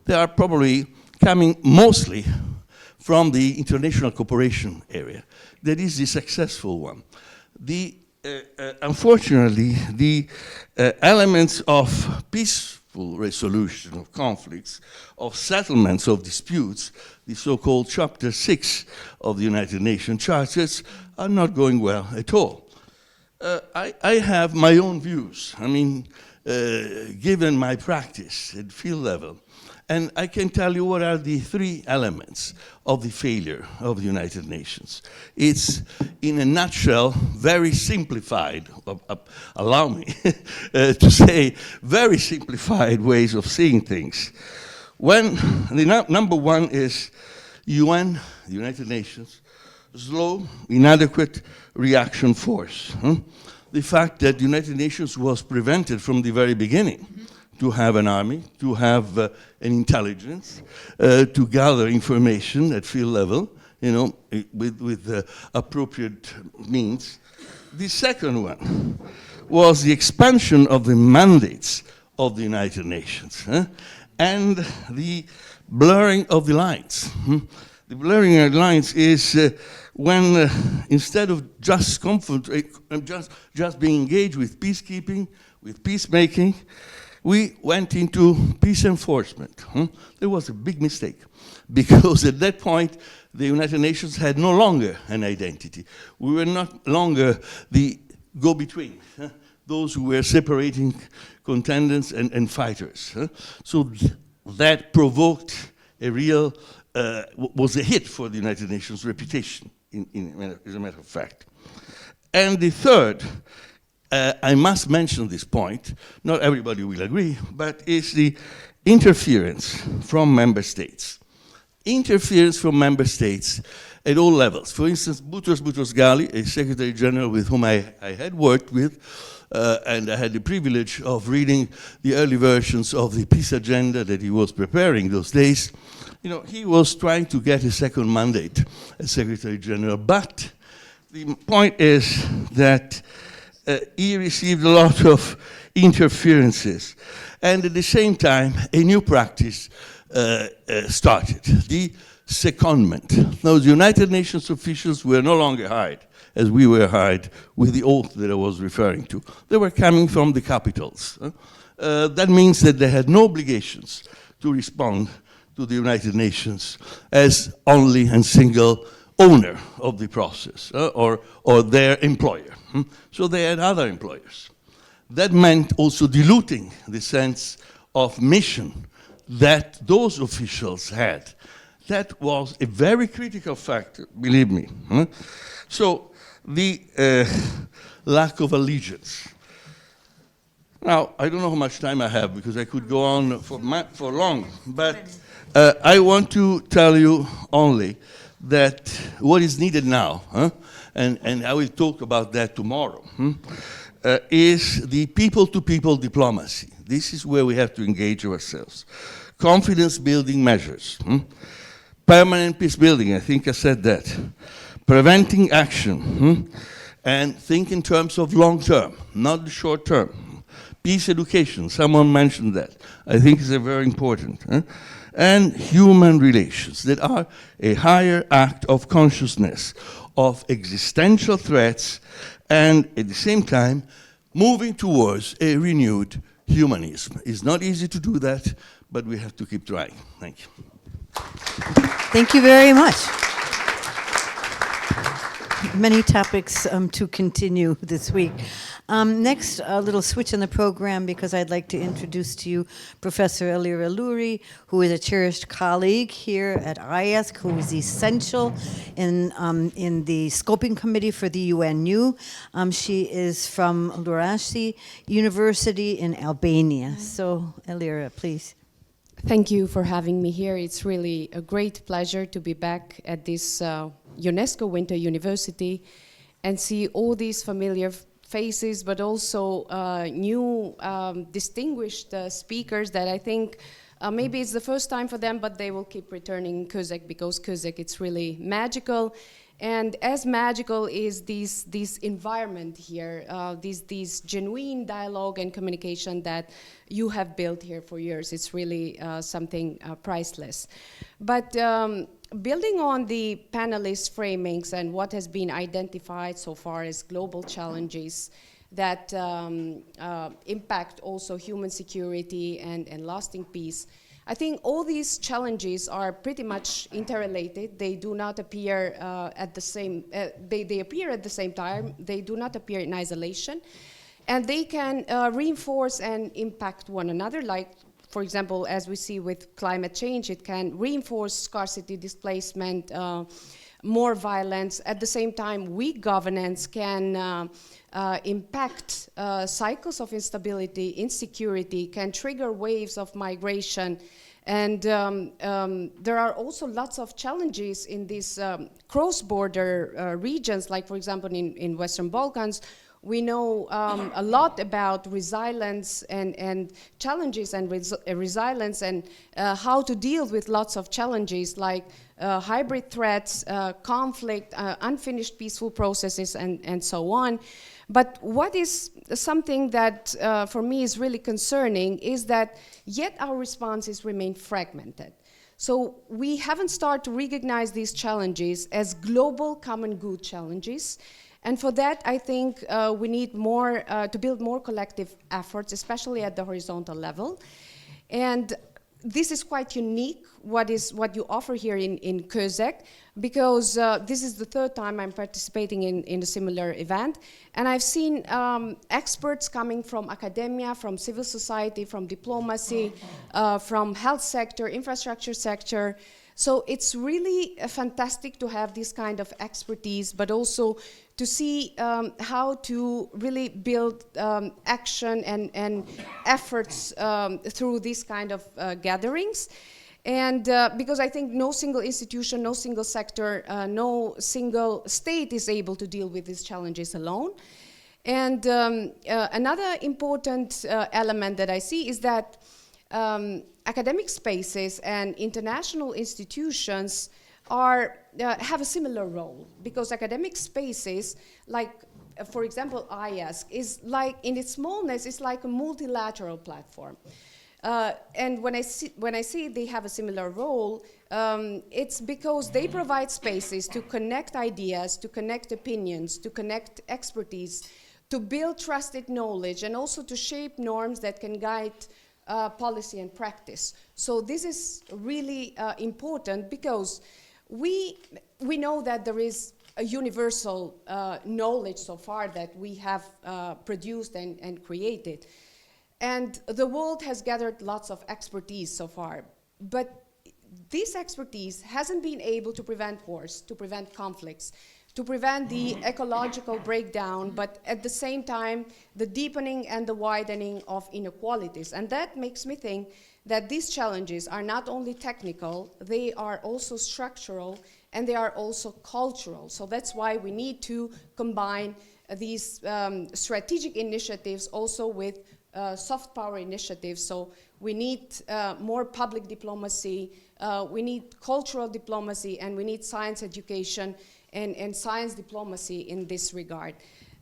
they are probably coming mostly from the international cooperation area. That is the successful one. Unfortunately, the elements of peaceful resolution of conflicts, of settlements of disputes, the so-called Chapter 6 of the United Nations Charters, are not going well at all. I have my own views, given my practice at field level. And I can tell you what are the three elements of the failure of the United Nations. It's, in a nutshell, very simplified, allow me to say, very simplified ways of seeing things. When the number one is UN, the United Nations, slow, inadequate reaction force. The fact that the United Nations was prevented from the very beginning to have an army, to have an intelligence, to gather information at field level, with appropriate means. The second one was the expansion of the mandates of the United Nations and the blurring of the lines. The blurring of the lines is when instead of just being engaged with peacekeeping, with peacemaking, we went into peace enforcement. There was a big mistake, because at that point, the United Nations had no longer an identity. We were not longer the go-between, those who were separating contenders and fighters. So that provoked a real, was a hit for the United Nations reputation, as a matter of fact. And the third, I must mention this point, not everybody will agree, but it's the interference from member states. Interference from member states at all levels. For instance, Boutros Ghali, a Secretary General with whom I had worked with, and I had the privilege of reading the early versions of the peace agenda that he was preparing those days. He was trying to get a second mandate as Secretary General, but the point is that he received a lot of interferences. And at the same time, a new practice started, the secondment. Now, the United Nations officials were no longer hired, as we were hired, with the oath that I was referring to. They were coming from the capitals. That means that they had no obligations to respond to the United Nations as only and single owner of the process or their employer. So they had other employers. That meant also diluting the sense of mission that those officials had. That was a very critical factor, believe me. So the lack of allegiance. Now, I don't know how much time I have because I could go on for long, but I want to tell you only that what is needed now, and I will talk about that tomorrow, is the people-to-people diplomacy. This is where we have to engage ourselves. Confidence-building measures. Permanent peace building, I think I said that. Preventing action. And think in terms of long term, not the short term. Peace education, someone mentioned that. I think it's very important. And human relations that are a higher act of consciousness of existential threats and at the same time moving towards a renewed humanism. It's not easy to do that, but we have to keep trying. Thank you. Thank you very much. Many topics to continue this week. Next, a little switch in the program because I'd like to introduce to you Professor Elira Luli, who is a cherished colleague here at iASK, who is essential in the scoping committee for the UNU. She is from Luarasi University in Albania. So, Elira, please. Thank you for having me here. It's really a great pleasure to be back at this UNESCO Winter University and see all these familiar faces, but also new distinguished speakers that I think maybe it's the first time for them, but they will keep returning in Kőszeg because Kőszeg, it's really magical. And as magical is this environment here, this genuine dialogue and communication that you have built here for years. It's really something priceless. But building on the panelist framings and what has been identified so far as global challenges that impact also human security and lasting peace, I think all these challenges are pretty much interrelated. They do not appear at the same, they appear at the same time. They do not appear in isolation. And they can reinforce and impact one another. Like, for example, as we see with climate change, it can reinforce scarcity, displacement, more violence. At the same time, weak governance can impact cycles of instability, insecurity, can trigger waves of migration. And there are also lots of challenges in these cross-border regions, like, for example, in Western Balkans. We know a lot about resilience and challenges and resilience and how to deal with lots of challenges like hybrid threats, conflict, unfinished peaceful processes, and so on. But what is something that for me is really concerning is that yet our responses remain fragmented. So we haven't started to recognize these challenges as global common good challenges. And for that, I think we need more to build more collective efforts, especially at the horizontal level. And this is quite unique, what you offer here in Kőszeg, because this is the third time I'm participating in a similar event. And I've seen experts coming from academia, from civil society, from diplomacy, from health sector, infrastructure sector. So it's really fantastic to have this kind of expertise, but also to see how to really build action and efforts through these kind of gatherings. And because I think no single institution, no single sector, no single state is able to deal with these challenges alone. And another important element that I see is that academic spaces and international institutions have a similar role, because academic spaces, like for example iASK, is like in its smallness is like a multilateral platform. And when I see they have a similar role, it's because they provide spaces to connect ideas, to connect opinions, to connect expertise, to build trusted knowledge, and also to shape norms that can guide policy and practice. So this is really important, because we know that there is a universal knowledge so far that we have produced and created. And the world has gathered lots of expertise so far. But this expertise hasn't been able to prevent wars, to prevent conflicts, to prevent the ecological breakdown, but at the same time, the deepening and the widening of inequalities. And that makes me think that these challenges are not only technical, they are also structural, and they are also cultural. So that's why we need to combine these strategic initiatives also with soft power initiatives. So we need more public diplomacy, we need cultural diplomacy, and we need science education and science diplomacy in this regard.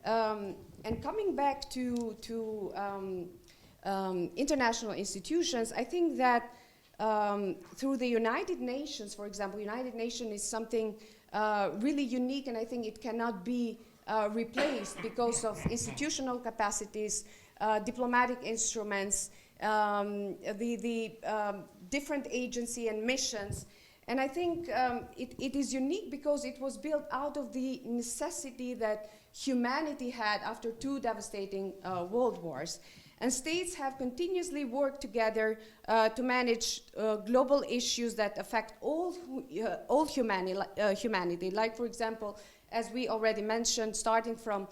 And coming back to international institutions, I think that through the United Nations, for example, United Nations is something really unique, and I think it cannot be replaced because of institutional capacities, diplomatic instruments, the different agency and missions. And I think it is unique because it was built out of the necessity that humanity had after 2 devastating world wars. And states have continuously worked together to manage global issues that affect all humanity. Like, for example, as we already mentioned, starting from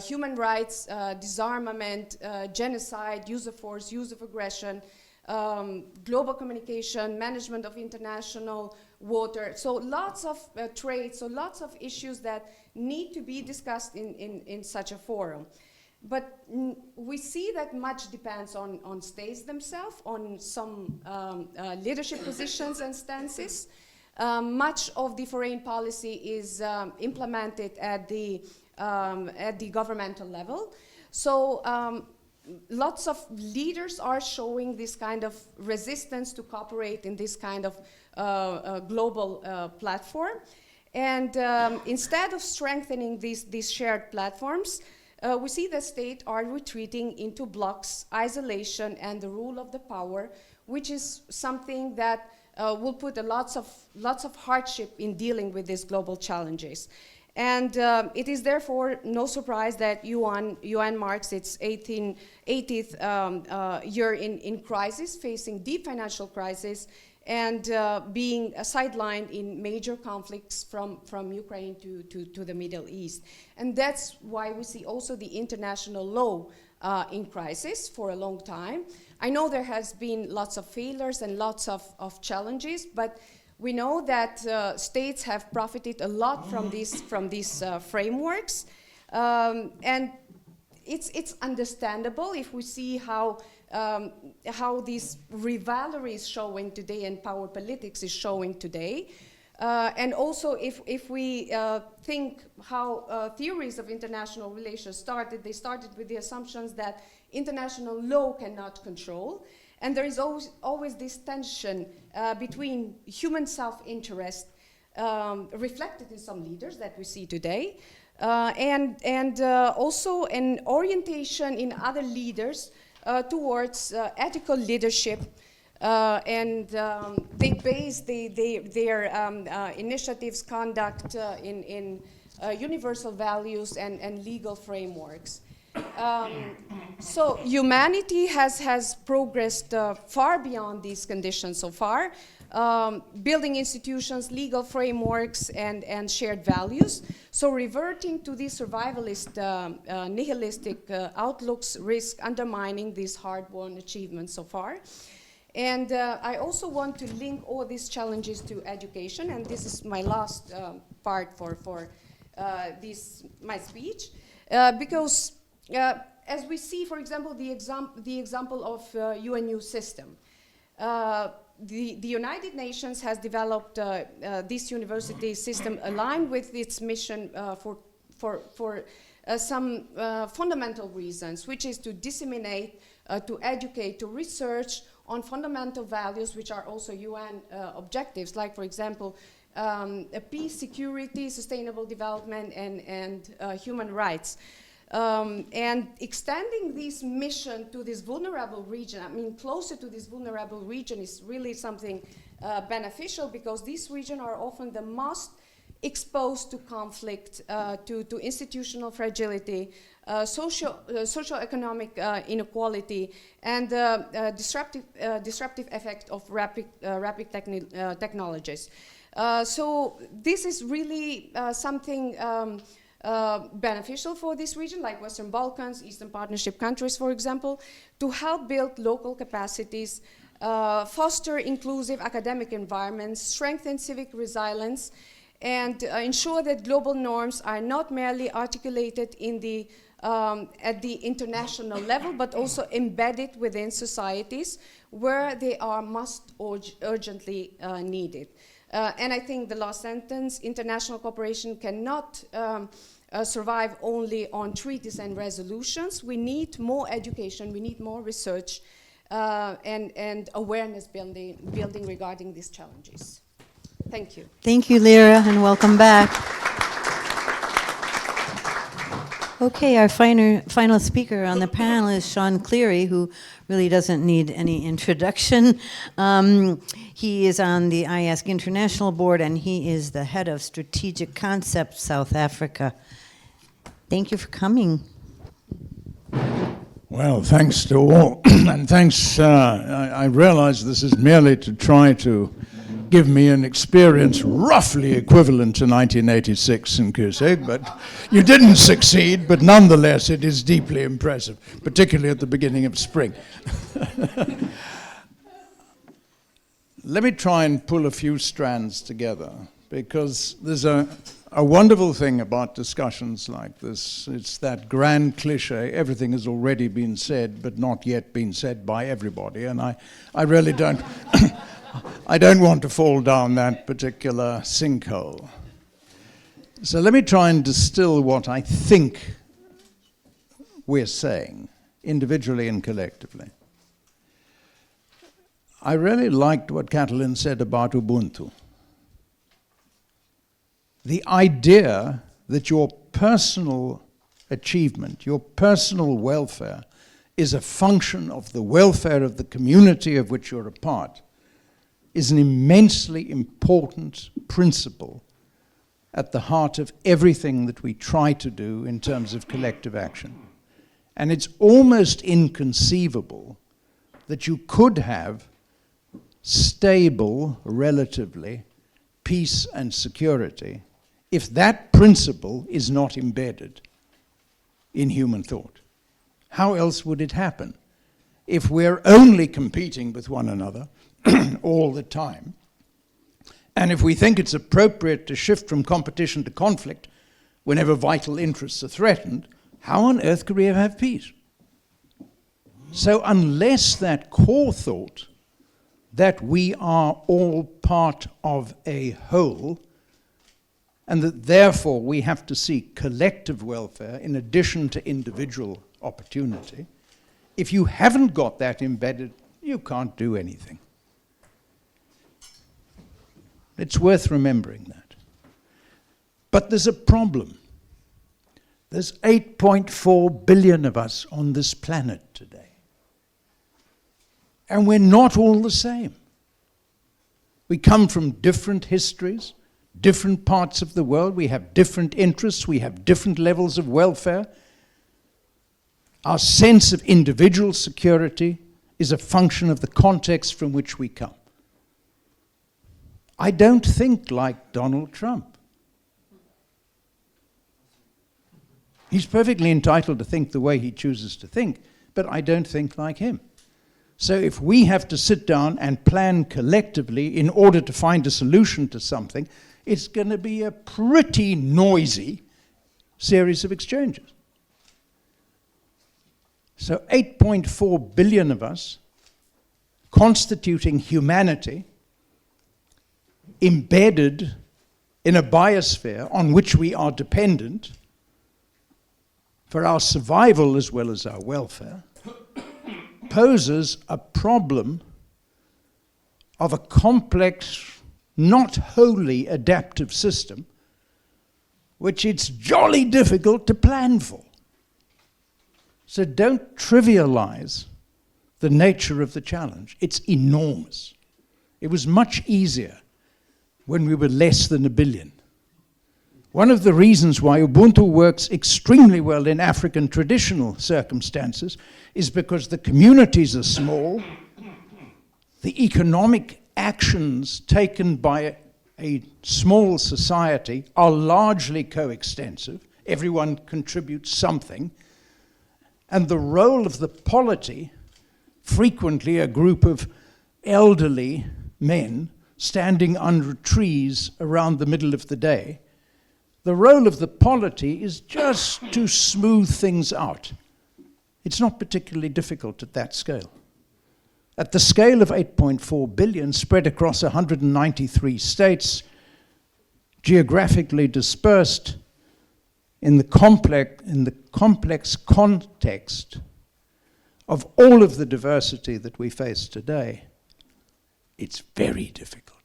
human rights, disarmament, genocide, use of force, use of aggression, global communication, management of international water. So lots of trade, so lots of issues that need to be discussed in such a forum. But we see that much depends on states themselves, on some leadership positions and stances. Much of the foreign policy is implemented at the governmental level. So lots of leaders are showing this kind of resistance to cooperate in this kind of global platform. And instead of strengthening these shared platforms, we see that states are retreating into blocks, isolation, and the rule of the power, which is something that will put lots of hardship in dealing with these global challenges. And it is therefore no surprise that UN marks its 80th year in crisis, facing deep financial crisis, and being sidelined in major conflicts from Ukraine to the Middle East. And that's why we see also the international law in crisis for a long time. I know there has been lots of failures and lots of challenges, but we know that states have profited a lot from these frameworks. And it's understandable if we see how this rivalry is showing today and power politics is showing today. And also if we think how theories of international relations started, they started with the assumptions that international law cannot control. And there is always this tension between human self-interest reflected in some leaders that we see today, and also an orientation in other leaders towards ethical leadership, and they base their initiatives, conduct in universal values and legal frameworks. So humanity has progressed far beyond these conditions so far, building institutions, legal frameworks, and shared values. So reverting to these survivalist, nihilistic outlooks risk undermining these hard-won achievements so far. And I also want to link all these challenges to education, and this is my last part for my speech, because as we see, for example, the example of UNU system. The United Nations has developed this university system aligned with its mission for some fundamental reasons, which is to disseminate, to educate, to research on fundamental values, which are also UN objectives, like, for example, peace, security, sustainable development, and human rights. And extending this mission to this vulnerable region, I mean, closer to this vulnerable region is really something beneficial because these regions are often the most exposed to conflict, to institutional fragility, socio-economic inequality, and disruptive effect of rapid technologies. So this is really something beneficial for this region, like Western Balkans, Eastern Partnership countries, for example, to help build local capacities, foster inclusive academic environments, strengthen civic resilience, and ensure that global norms are not merely articulated in the, at the international level, but also embedded within societies where they are most urgently needed. And I think the last sentence, international cooperation cannot survive only on treaties and resolutions. We need more education, we need more research, and awareness building regarding these challenges. Thank you. Thank you, Lyra, and welcome back. Okay, our final speaker on the panel is Sean Cleary, who really doesn't need any introduction. He is on the iASK International Board, and he is the head of Strategic Concepts South Africa. Thank you for coming. Well, thanks to all, and thanks, I realize this is merely to try to give me an experience roughly equivalent to 1986 in Cusack, but you didn't succeed, but nonetheless it is deeply impressive, particularly at the beginning of spring. Let me try and pull a few strands together, because there's a wonderful thing about discussions like this. It's that grand cliche, everything has already been said, but not yet been said by everybody, and I really don't... I don't want to fall down that particular sinkhole. So let me try and distill what I think we're saying, individually and collectively. I really liked what Katalin said about Ubuntu. The idea that your personal achievement, your personal welfare, is a function of the welfare of the community of which you're a part, is an immensely important principle at the heart of everything that we try to do in terms of collective action. And it's almost inconceivable that you could have stable, relatively, peace and security if that principle is not embedded in human thought. How else would it happen? If we're only competing with one another all the time, and if we think it's appropriate to shift from competition to conflict whenever vital interests are threatened, how on earth could we ever have peace? So unless that core thought that we are all part of a whole, and that therefore we have to seek collective welfare in addition to individual opportunity, if you haven't got that embedded, you can't do anything. It's worth remembering that. But there's a problem. There's 8.4 billion of us on this planet today. And we're not all the same. We come from different histories, different parts of the world. We have different interests. We have different levels of welfare. Our sense of individual security is a function of the context from which we come. I don't think like Donald Trump. He's perfectly entitled to think the way he chooses to think, but I don't think like him. So if we have to sit down and plan collectively in order to find a solution to something, it's going to be a pretty noisy series of exchanges. So 8.4 billion of us constituting humanity, embedded in a biosphere on which we are dependent for our survival as well as our welfare, poses a problem of a complex, not wholly adaptive system, which it's jolly difficult to plan for. So don't trivialize the nature of the challenge. It's enormous. It was much easier when we were less than 1 billion. One of the reasons why Ubuntu works extremely well in African traditional circumstances is because the communities are small, the economic actions taken by a small society are largely coextensive, everyone contributes something, and the role of the polity, frequently a group of elderly men standing under trees around the middle of the day, the role of the polity is just to smooth things out. It's not particularly difficult at that scale. At the scale of 8.4 billion spread across 193 states, geographically dispersed in the complex context of all of the diversity that we face today, it's very difficult.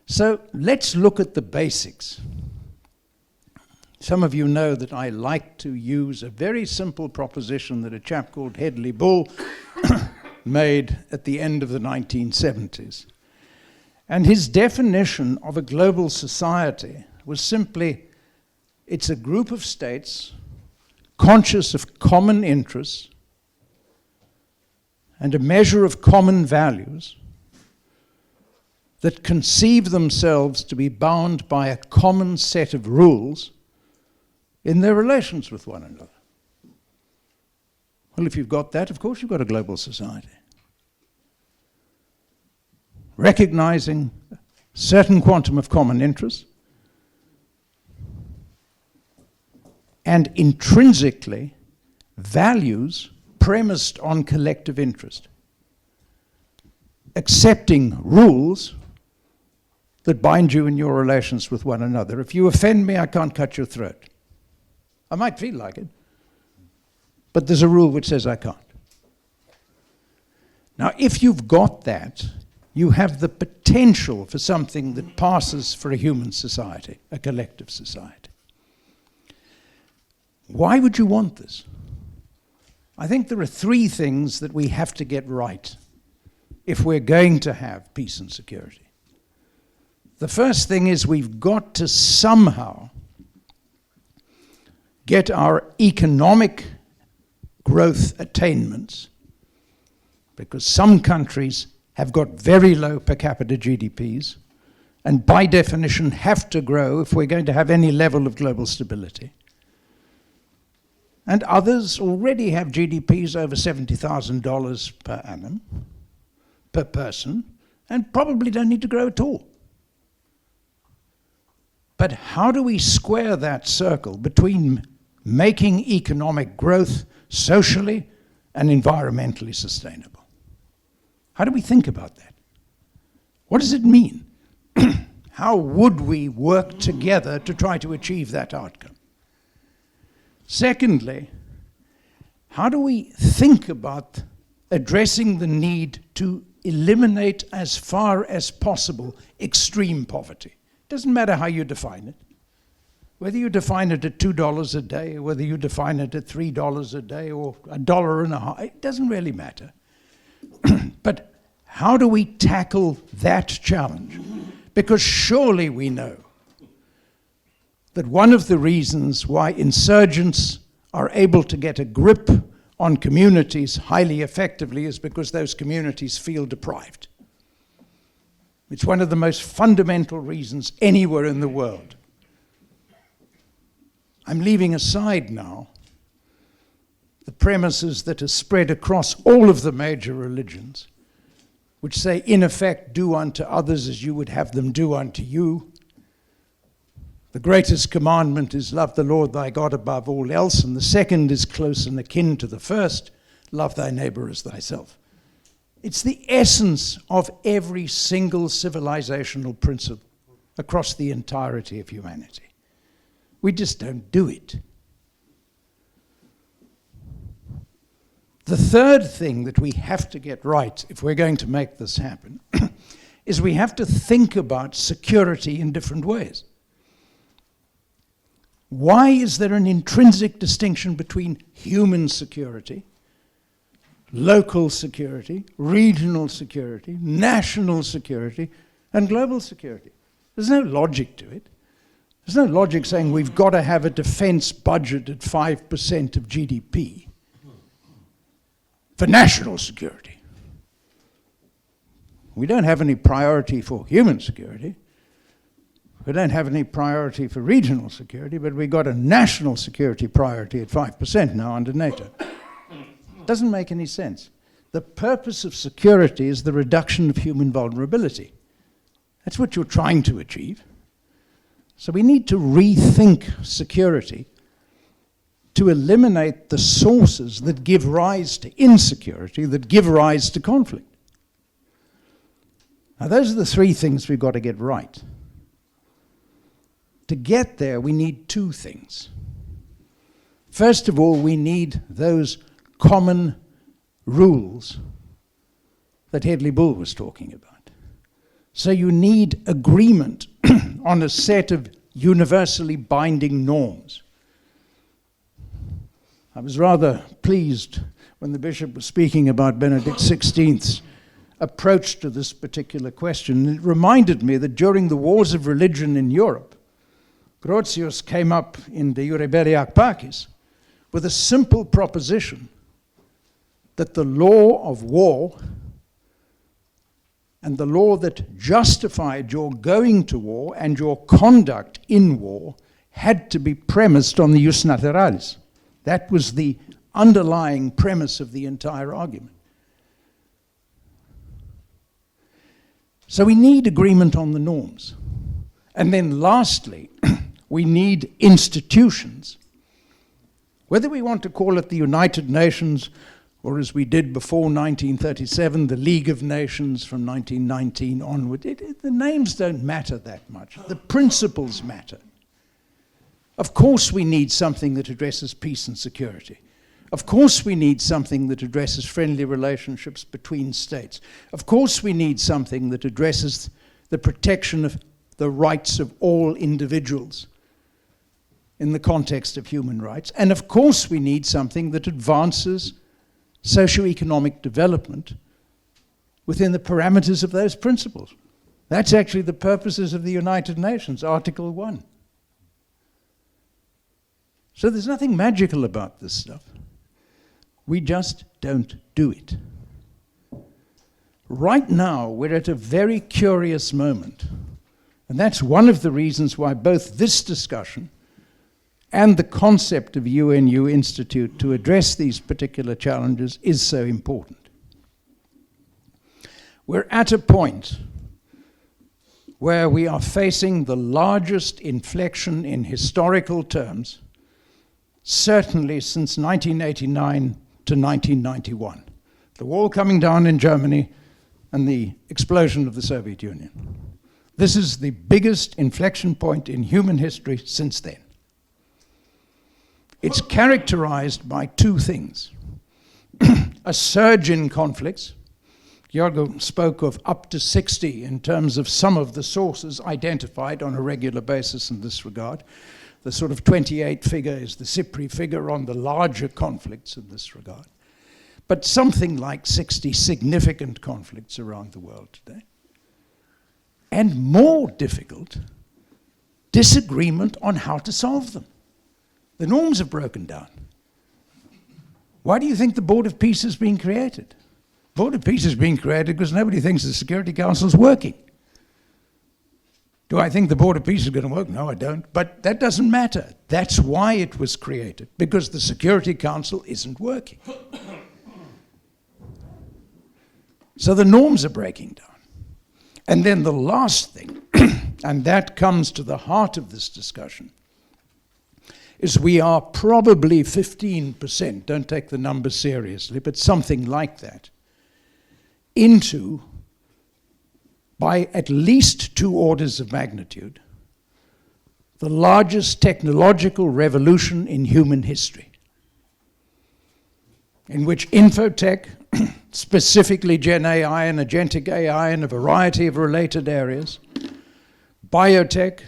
So let's look at the basics. Some of you know that I like to use a very simple proposition that a chap called Hedley Bull made at the end of the 1970s. And his definition of a global society was simply, it's a group of states conscious of common interests and a measure of common values that conceive themselves to be bound by a common set of rules in their relations with one another. Well, if you've got that, of course you've got a global society. Recognizing a certain quantum of common interest and intrinsically values premised on collective interest. Accepting rules that bind you in your relations with one another. If you offend me, I can't cut your throat. I might feel like it, but there's a rule which says I can't. Now, if you've got that, you have the potential for something that passes for a human society, a collective society. Why would you want this? I think there are 3 things that we have to get right if we're going to have peace and security. The first thing is we've got to somehow get our economic growth attainments, because some countries have got very low per capita GDPs and by definition have to grow if we're going to have any level of global stability. And others already have GDPs over $70,000 per annum, per person, and probably don't need to grow at all. But how do we square that circle between making economic growth socially and environmentally sustainable? How do we think about that? What does it mean? How would we work together to try to achieve that outcome? Secondly, how do we think about addressing the need to eliminate as far as possible extreme poverty? It doesn't matter how you define it. Whether you define it at $2 a day, or whether you define it at $3 a day, or $1.50, it doesn't really matter. But how do we tackle that challenge? Because surely we know that one of the reasons why insurgents are able to get a grip on communities highly effectively is because those communities feel deprived. It's one of the most fundamental reasons anywhere in the world. I'm leaving aside now the premises that are spread across all of the major religions, which say, in effect, do unto others as you would have them do unto you. The greatest commandment is love the Lord thy God above all else, and the second is close and akin to the first, love thy neighbor as thyself. It's the essence of every single civilizational principle across the entirety of humanity. We just don't do it. The third thing that we have to get right if we're going to make this happen is we have to think about security in different ways. Why is there an intrinsic distinction between human security local security, regional security, national security, and global security. There's no logic to it. There's no logic saying we've got to have a defense budget at 5% of GDP for national security. We don't have any priority for human security. We don't have any priority for regional security, but we've got a national security priority at 5% now under NATO. Doesn't make any sense. The purpose of security is the reduction of human vulnerability. That's what you're trying to achieve. So we need to rethink security to eliminate the sources that give rise to insecurity, that give rise to conflict. Now those are the three things we've got to get right. To get there, we need two things. First of all, we need those common rules that Hedley Bull was talking about. So you need agreement on a set of universally binding norms. I was rather pleased when the bishop was speaking about Benedict XVI's approach to this particular question. It reminded me that during the wars of religion in Europe, Grotius came up in De Jure Belli Pacis with a simple proposition that the law of war and the law that justified your going to war and your conduct in war had to be premised on the jus naturalis. That was the underlying premise of the entire argument. So we need agreement on the norms. And then lastly, we need institutions. Whether we want to call it the United Nations, or as we did before 1937, the League of Nations from 1919 onward, the names don't matter that much. The principles matter. Of course we need something that addresses peace and security. Of course we need something that addresses friendly relationships between states. Of course we need something that addresses the protection of the rights of all individuals in the context of human rights. And of course we need something that advances socio-economic development within the parameters of those principles. That's actually the purposes of the United Nations, Article 1. So there's nothing magical about this stuff. We just don't do it. Right now, we're at a very curious moment. And that's one of the reasons why both this discussion and the concept of UNU Institute to address these particular challenges is so important. We're at a point where we are facing the largest inflection in historical terms, certainly since 1989 to 1991. The wall coming down in Germany and the explosion of the Soviet Union. This is the biggest inflection point in human history since then. It's characterized by two things. A surge in conflicts. Gergő spoke of up to 60 in terms of some of the sources identified on a regular basis in this regard. The sort of 28 figure is the CIPRI figure on the larger conflicts in this regard. But something like 60 significant conflicts around the world today. And more difficult, disagreement on how to solve them. The norms have broken down. Why do you think the Board of Peace has been created? The Board of Peace has been created because nobody thinks the Security Council is working. Do I think the Board of Peace is going to work? No, I don't. But that doesn't matter. That's why it was created, because the Security Council isn't working. So the norms are breaking down. And then the last thing, and that comes to the heart of this discussion, is we are probably 15%, don't take the number seriously, but something like that, into, by at least 2 orders of magnitude, the largest technological revolution in human history, in which infotech, specifically Gen AI and agentic AI and a variety of related areas, biotech,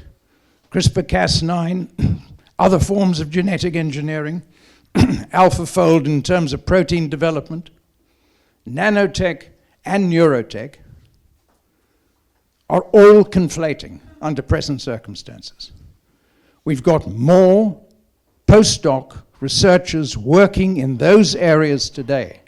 CRISPR-Cas9, other forms of genetic engineering, AlphaFold in terms of protein development, nanotech, and neurotech are all conflating under present circumstances. We've got more postdoc researchers working in those areas today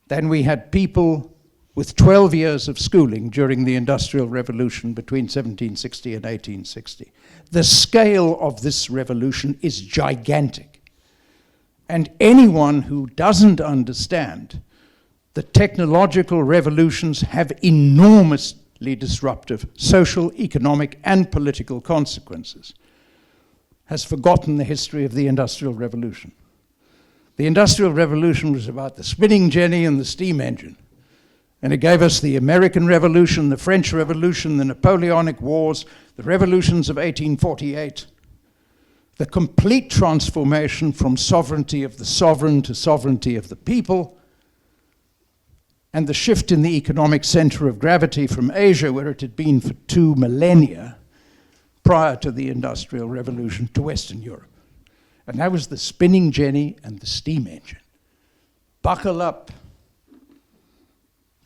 than we had people with 12 years of schooling during the Industrial Revolution between 1760 and 1860. The scale of this revolution is gigantic. And anyone who doesn't understand that technological revolutions have enormously disruptive social, economic, and political consequences has forgotten the history of the Industrial Revolution. The Industrial Revolution was about the spinning jenny and the steam engine. And it gave us the American Revolution, the French Revolution, the Napoleonic Wars, the revolutions of 1848, the complete transformation from sovereignty of the sovereign to sovereignty of the people, and the shift in the economic center of gravity from Asia, where it had been for 2 millennia prior to the Industrial Revolution, to Western Europe. And that was the spinning jenny and the steam engine. Buckle up.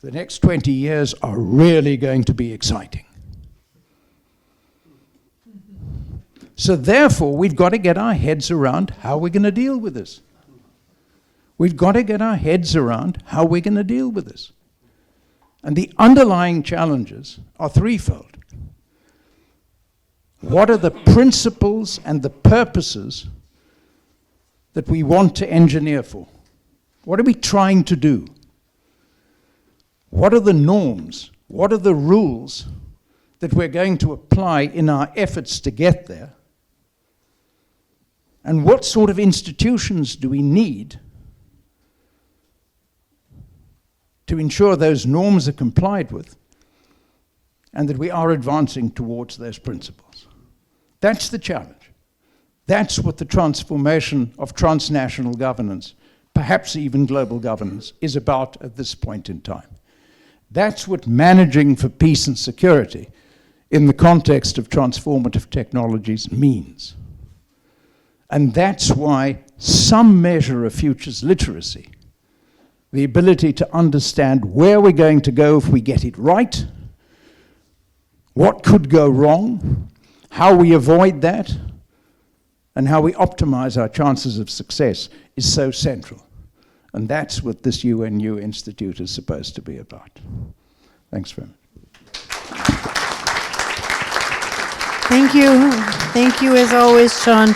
The next 20 years are really going to be exciting. So therefore, we've got to get our heads around how we're going to deal with this. We've got to get our heads around how we're going to deal with this. And the underlying challenges are threefold. What are the principles and the purposes that we want to engineer for? What are we trying to do? What are the norms? What are the rules that we're going to apply in our efforts to get there? And what sort of institutions do we need to ensure those norms are complied with and that we are advancing towards those principles? That's the challenge. That's what the transformation of transnational governance, perhaps even global governance, is about at this point in time. That's what managing for peace and security in the context of transformative technologies means. And that's why some measure of futures literacy, the ability to understand where we're going to go if we get it right, what could go wrong, how we avoid that, and how we optimize our chances of success, is so central. And that's what this UNU Institute is supposed to be about. Thanks very much. Thank you. Thank you as always, Sean.